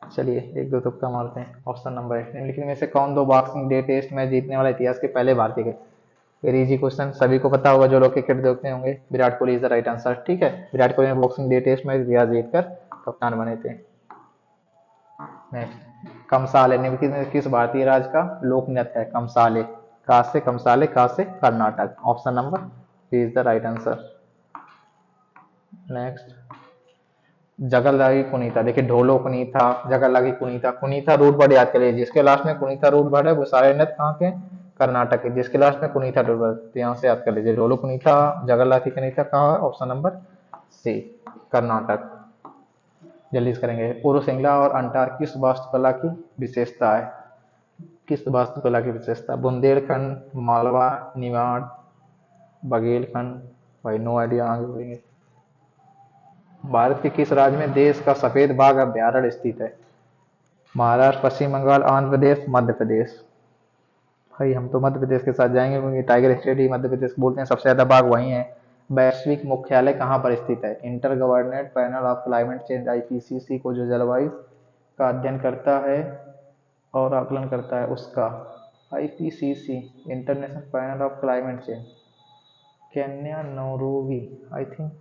चलिए एक दो तुक्का मारते हैं, ऑप्शन नंबर 1। निम्नलिखित में से कौन दो बॉक्सिंग डे टेस्ट मैच जीतने वाला इतिहास के पहले भारतीय के, वेरी इजी क्वेश्चन, सभी को पता होगा जो लोग क्रिकेट देखते होंगे, Virat Kohli is the right answer. ठीक है, विराट कोहली ने बॉक्सिंग डे टेस्ट मैच जीतकर कप्तान बने थे। नेक्स्ट, कमसाले निम्नलिखित में किस भारतीय राज्य का लोक नृत्य है, कमसाले, कमसाले का से Karnataka, option number B is the right answer. Next, Jaggalige Kunitha, देखिए ढोलो कुनीता, जगरलागी कुनीता, कुनीता रूट वर्ड याद करिए, जिसके लास्ट में कुनीता रूट वर्ड है वो सारे नृत्य कहाँ के, कर्नाटक के, जिसके लास्ट में कुनीता रूट वर्ड, तो यहाँ से याद कर लीजिए, ढोलो कुनीता, जगरलागी कुनीता कहाँ है, ऑप्शन नंबर सी, कर्नाटक। जल्दी से करेंगे। पूर्व सिंगला और अंटार किस वास्तुकला की विशेषता है, किस वास्तुकला की विशेषता, बुंदेलखंड, मालवा, निमाड़, बघेलखंड, भाई नो आइडिया, आगे बढ़ेंगे। भारत के किस राज्य में देश का सफेद बाघ अभ्यारण्य स्थित है, महाराष्ट्र, पश्चिम बंगाल, आंध्र प्रदेश, मध्य प्रदेश। भाई हम तो मध्य प्रदेश के साथ जाएंगे, क्योंकि टाइगर स्टेट ही मध्य प्रदेश बोलते हैं, सबसे ज्यादा बाघ वहीं है। वैश्विक मुख्यालय कहाँ पर स्थित है, inter government panel of climate change, IPCC को जो जलवायु का अध्ययन करता है और आकलन करता है उसका। IPCC international panel of climate change, Kenya Nairobi, I think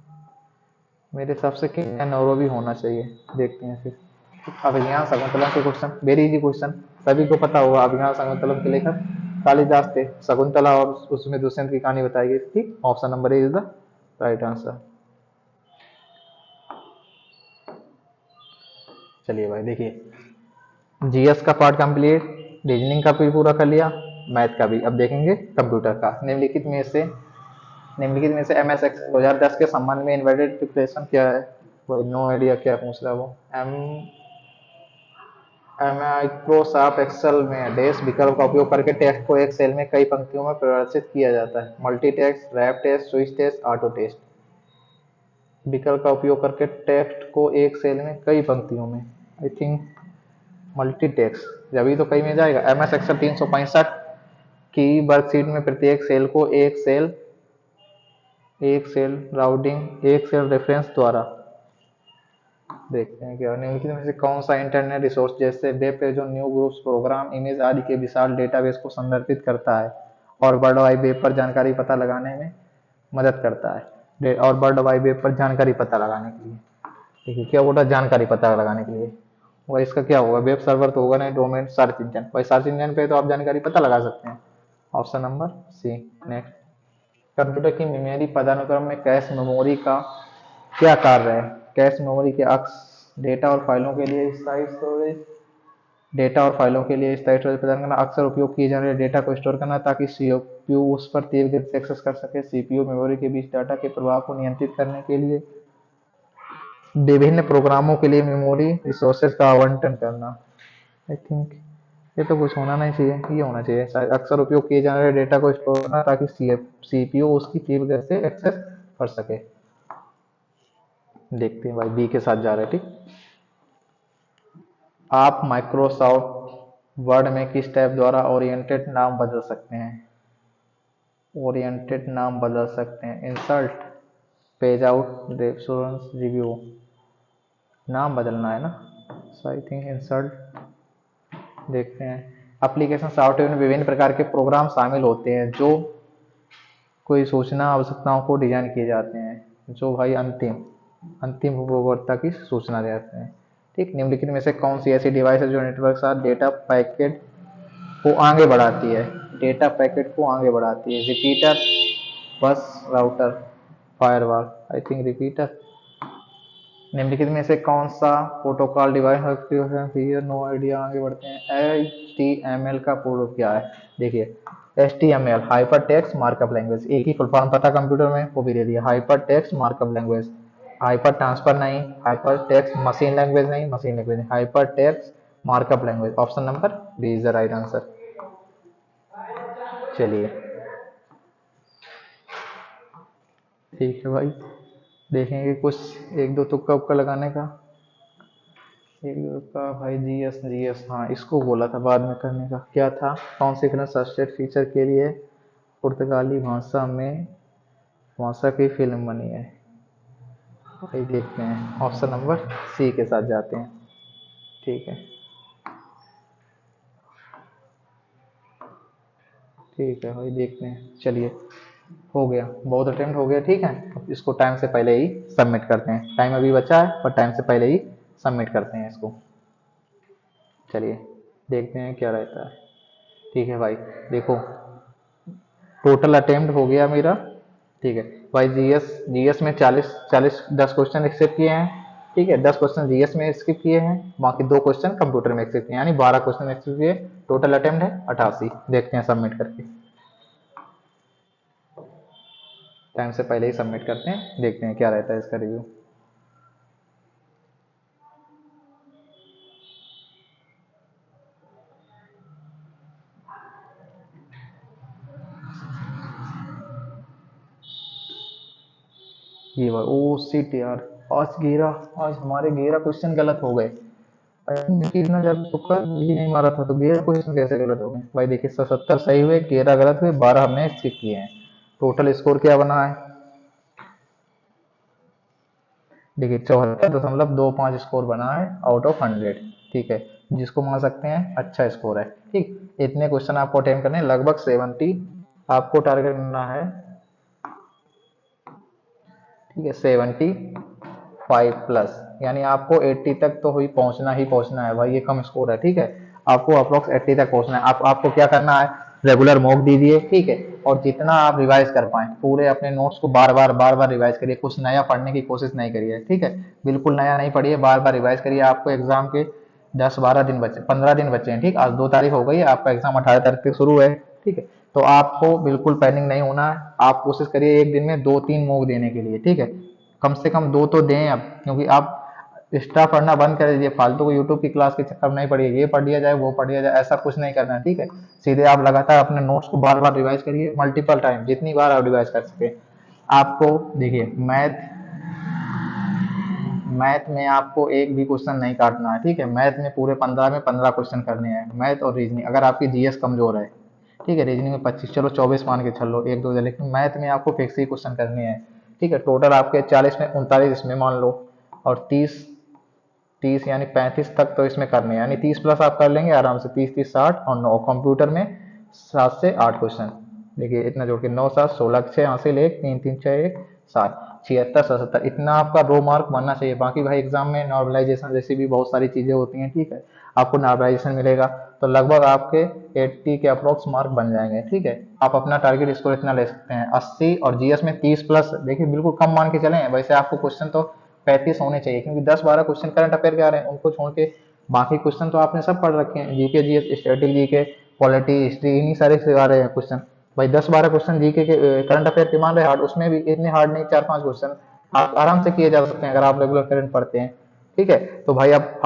मेरे हिसाब से केन्या नैरोबी होना चाहिए। देखते हैं फिर। अभिज्ञान शकुंतलम के क्वेश्चन, वेरी इजी क्वेश्चन, सभी को पता होगा। अभिज्ञान शकुंतलम के लेखक कालिदास थे। शकुंतला और उसमें दुष्यंत की कहानी बताई गई थी। Option number A is the right answer. चलिए भाई देखिए, जीएस का पार्ट कंप्लीट, रीजनिंग का भी पूरा कर लिया, मैथ का भी। अब देखेंगे कंप्यूटर का। निम्नलिखित में से MS एक्सेल 2010 के संबंध में इन्वर्टेड प्रिपरेशन क्या है? वो नो आइडिया क्या पूछ रहा है वो। माइक्रोसॉफ्ट एक्सेल में डैश विकल्प का उपयोग करके टेक्स्ट को एक सेल में कई पंक्तियों में प्रदर्शित किया जाता है। Multi text, wrap text, switch text, auto text. विकल्प का उपयोग करके टेक्स्ट को एक सेल में कई पंक्तियों में, आई थिंक मल्टी टेक्स्ट, जब तो कई में जाएगा। MS एक्सेल 365 की वर्कशीट में प्रत्येक सेल को एक सेल राउटिंग, एक सेल रेफरेंस द्वारा। देखते हैं क्या निम्नलिखित में से कौन सा इंटरनेट रिसोर्स जैसे वेब पेजों, न्यू ग्रुप्स, प्रोग्राम, इमेज आदि के विशाल डेटाबेस को संदर्भित करता है और वर्ल्ड वाइड वेब पर जानकारी पता लगाने में मदद करता है। और वर्ल्ड वाइड वेब पर जानकारी पता लगाने के लिए, देखिए क्या बोला, जानकारी पता लगाने के लिए। वह इसका क्या होगा, वेब सर्वर तो होगा नहीं, डोमेन सर्च इंजन। भाई सर्च इंजन पे तो आप जानकारी पता लगा सकते हैं। Option number C. Next, computer की मेमोरी पदानुक्रम में कैश मेमोरी का क्या कार्य है? कैश मेमोरी के अक्स डेटा और फाइलों के लिए स्थायी स्टोरेज प्रदान करना, अक्सर उपयोग किए जाने वाले डेटा को स्टोर करना ताकि सीपीयू उस पर तीव्र गति से एक्सेस कर सके, सीपीयू मेमोरी के बीच डाटा के प्रवाह को नियंत्रित करने के लिए, विभिन्न प्रोग्रामों के लिए मेमोरी रिसोर्सेज का आवंटन करना। आई थिंक ये तो कुछ होना नहीं चाहिए, ये होना चाहिए शायद, अक्सर उपयोग किए जाने वाले डेटा को स्टोर करना ताकि सीपीयू उसकी तीव्र गति से एक्सेस कर सके। देखते हैं भाई, बी के साथ जा रहे हैं। ठीक, आप माइक्रोसॉफ्ट वर्ड में किस टैब द्वारा ओरिएंटेड नाम बदल सकते हैं? ओरिएंटेड नाम बदल सकते हैं, insert, page out, reference, review. नाम बदलना है ना, सो आई थिंक इंसर्ट। देखते हैं, एप्लीकेशन सॉफ्टवेयर में विभिन्न प्रकार के प्रोग्राम शामिल होते हैं जो कोई सूचना आवश्यकताओं को डिजाइन किए जाते हैं, जो भाई अंतिम उपभोक्ता की सूचना देते हैं। ठीक, निम्नलिखित में से कौन सी ऐसी डिवाइस है जो नेटवर्क के साथ डेटा पैकेट को आगे बढ़ाती है? Repeater, bus, router, firewall, I think repeater. निम्नलिखित में से कौन सा प्रोटोकॉल डिवाइस है? No idea. आगे बढ़ते हैं। HTML का पूर्ण रूप क्या है? देखिए, HTML hyper text markup language, एक ही फुल फॉर्म पता कंप्यूटर में, वो भी दे दिया, hyper text markup language. Hyper transfer नहीं, हाइपर टेक्स्ट मशीन लैंग्वेज नहीं, hyper text markup language. Option number B is the right answer. चलिए ठीक है भाई, देखेंगे कुछ एक दो तुक्का उक्का लगाने का। एक दो तुक्का भाई, जीएस, हाँ इसको बोला था बाद में करने का। क्या था, कौन सी फिल्म सब्सटेट फीचर के लिए पुर्तगाली भाषा की फिल्म बनी है? भाई देखते हैं, ऑप्शन नंबर सी के साथ जाते हैं। ठीक है, ठीक है भाई देखते हैं। चलिए, हो गया, बहुत अटेम्प्ट हो गया। ठीक है, अब इसको टाइम से पहले ही सबमिट करते हैं। टाइम अभी बचा है पर टाइम से पहले ही सबमिट करते हैं इसको। चलिए देखते हैं क्या रहता है। ठीक है भाई, देखो टोटल अटेम्प्ट हो गया मेरा। ठीक है भाई, जीएस में 10 क्वेश्चन एक्सेप्ट किए हैं। ठीक है, 10 क्वेश्चन जीएस में स्किप किए हैं, बाकी 2 क्वेश्चन कंप्यूटर में एक्सेप्ट किए, यानी 12 क्वेश्चन एक्सेप्ट किए। टोटल अटेम्प्ट है 88। देखते हैं सबमिट करके, टाइम से पहले ही सबमिट करते हैं, देखते हैं क्या रहता है इसका रिव्यू। ये ओ शिट यार, आज हमारे 11 क्वेश्चन गलत हो गए। इतना जब तुक्का भी नहीं मारा था तो 11 क्वेश्चन कैसे गलत हो गए? भाई देखिए, 77 सही हुए, 11 गलत हुए, 12 हमने स्किप किए हैं। टोटल स्कोर क्या बना है? देखिए 74.25 स्कोर बना है आउट ऑफ 100। ठीक है, जिसको मान सकते हैं अच्छा स्कोर है। ठीक, इतने क्वेश्चन आपको अटेम्प्ट करने हैं, लगभग 70 आपको टारगेट करना है। ठीक है, 75+, यानी आपको 80 तक तो ही पहुंचना है भाई, ये कम स्कोर है। ठीक है, आपको अप्रोक्स 80 तक पहुंचना है। आपको क्या करना है, रेगुलर मॉक दीजिए। ठीक है, और जितना आप रिवाइज कर पाए पूरे अपने नोट्स को बार बार रिवाइज करिए, कुछ नया पढ़ने की कोशिश नहीं करिए। ठीक है, बिल्कुल नया नहीं पढ़िए, बार बार रिवाइज करिए। आपको एग्जाम के 10-12 दिन बचे, 15 दिन बचे हैं। ठीक, आज 2 तारीख हो गई है, आपका एग्जाम 18 तारीख से शुरू है। ठीक है, तो आपको बिल्कुल पैनिक नहीं होना है। आप कोशिश करिए एक दिन में 2-3 मॉक देने के लिए। ठीक है, कम से कम 2 तो दें अब, क्योंकि आप एक्स्ट्रा पढ़ना बंद कर दीजिए। फालतू को यूट्यूब की क्लास के चक्कर में नहीं पढ़िए, ये पढ़ लिया जाए वो पढ़ लिया जाए, ऐसा कुछ नहीं करना है। ठीक है, सीधे आप लगातार अपने नोट्स को बार बार रिवाइज करिए, मल्टीपल टाइम, जितनी बार आप रिवाइज कर सके। आपको देखिए, मैथ में आपको एक भी क्वेश्चन नहीं काटना है। ठीक है, मैथ में पूरे 15 में 15 क्वेश्चन करने हैं, मैथ और रीजनिंग। अगर आपकी जीएस कमजोर है, ठीक है, रीजनिंग में 25, चलो 24 मान के चलो, एक दो, लेकिन मैथ में आपको फिक्स ही क्वेश्चन करने हैं। ठीक है, टोटल आपके 40 में 39 इसमें मान लो, और 30 30 यानी 35 तक तो इसमें करने हैं, यानी 30+ आप कर लेंगे आराम से। 30 30 60 और 9 कंप्यूटर में 7 से 8 क्वेश्चन। देखिए इतना जोड़ के 9 7 16, 6 हासिल, 1 3 3 6 1 7, 76 77, इतना आपका रो मार्क बनना चाहिए। बाकी भाई एग्जाम में नॉर्मलाइजेशन जैसी भी बहुत सारी चीजें होती हैं। ठीक है, आपको नॉर्मलाइजेशन मिलेगा, तो लगभग आपके 80 के अप्रोक्स मार्क बन जाएंगे। ठीक है, आप अपना टारगेट स्कोर इतना ले सकते हैं 80, और जीएस में 30+। देखिए बिल्कुल कम मान के चलें, वैसे आपको क्वेश्चन तो 35 होने चाहिए, क्योंकि 10-12 क्वेश्चन करंट अफेयर के आ रहे हैं, उनको छोड़ के बाकी क्वेश्चन तो आपने सब पढ़ रखे हैं। GK GS static GK polity history, इन्हीं सारे से आ रहे हैं क्वेश्चन। भाई 10-12 क्वेश्चन जीके के करंट अफेयर के मान रहे हार्ड, उसमें भी इतने हार्ड नहीं, 4-5 क्वेश्चन आप आराम से किए जा सकते हैं अगर आप रेगुलर करंट पढ़ते हैं। ठीक है, तो भाई आप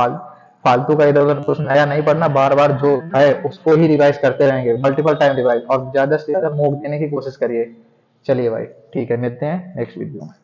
फालतू का इधर उधर कुछ नया नहीं पढ़ना, बार बार जो है उसको ही रिवाइज करते रहेंगे, मल्टीपल टाइम रिवाइज, और ज्यादा से ज्यादा मॉक देने की कोशिश करिए। चलिए भाई, ठीक है, मिलते हैं नेक्स्ट वीडियो में।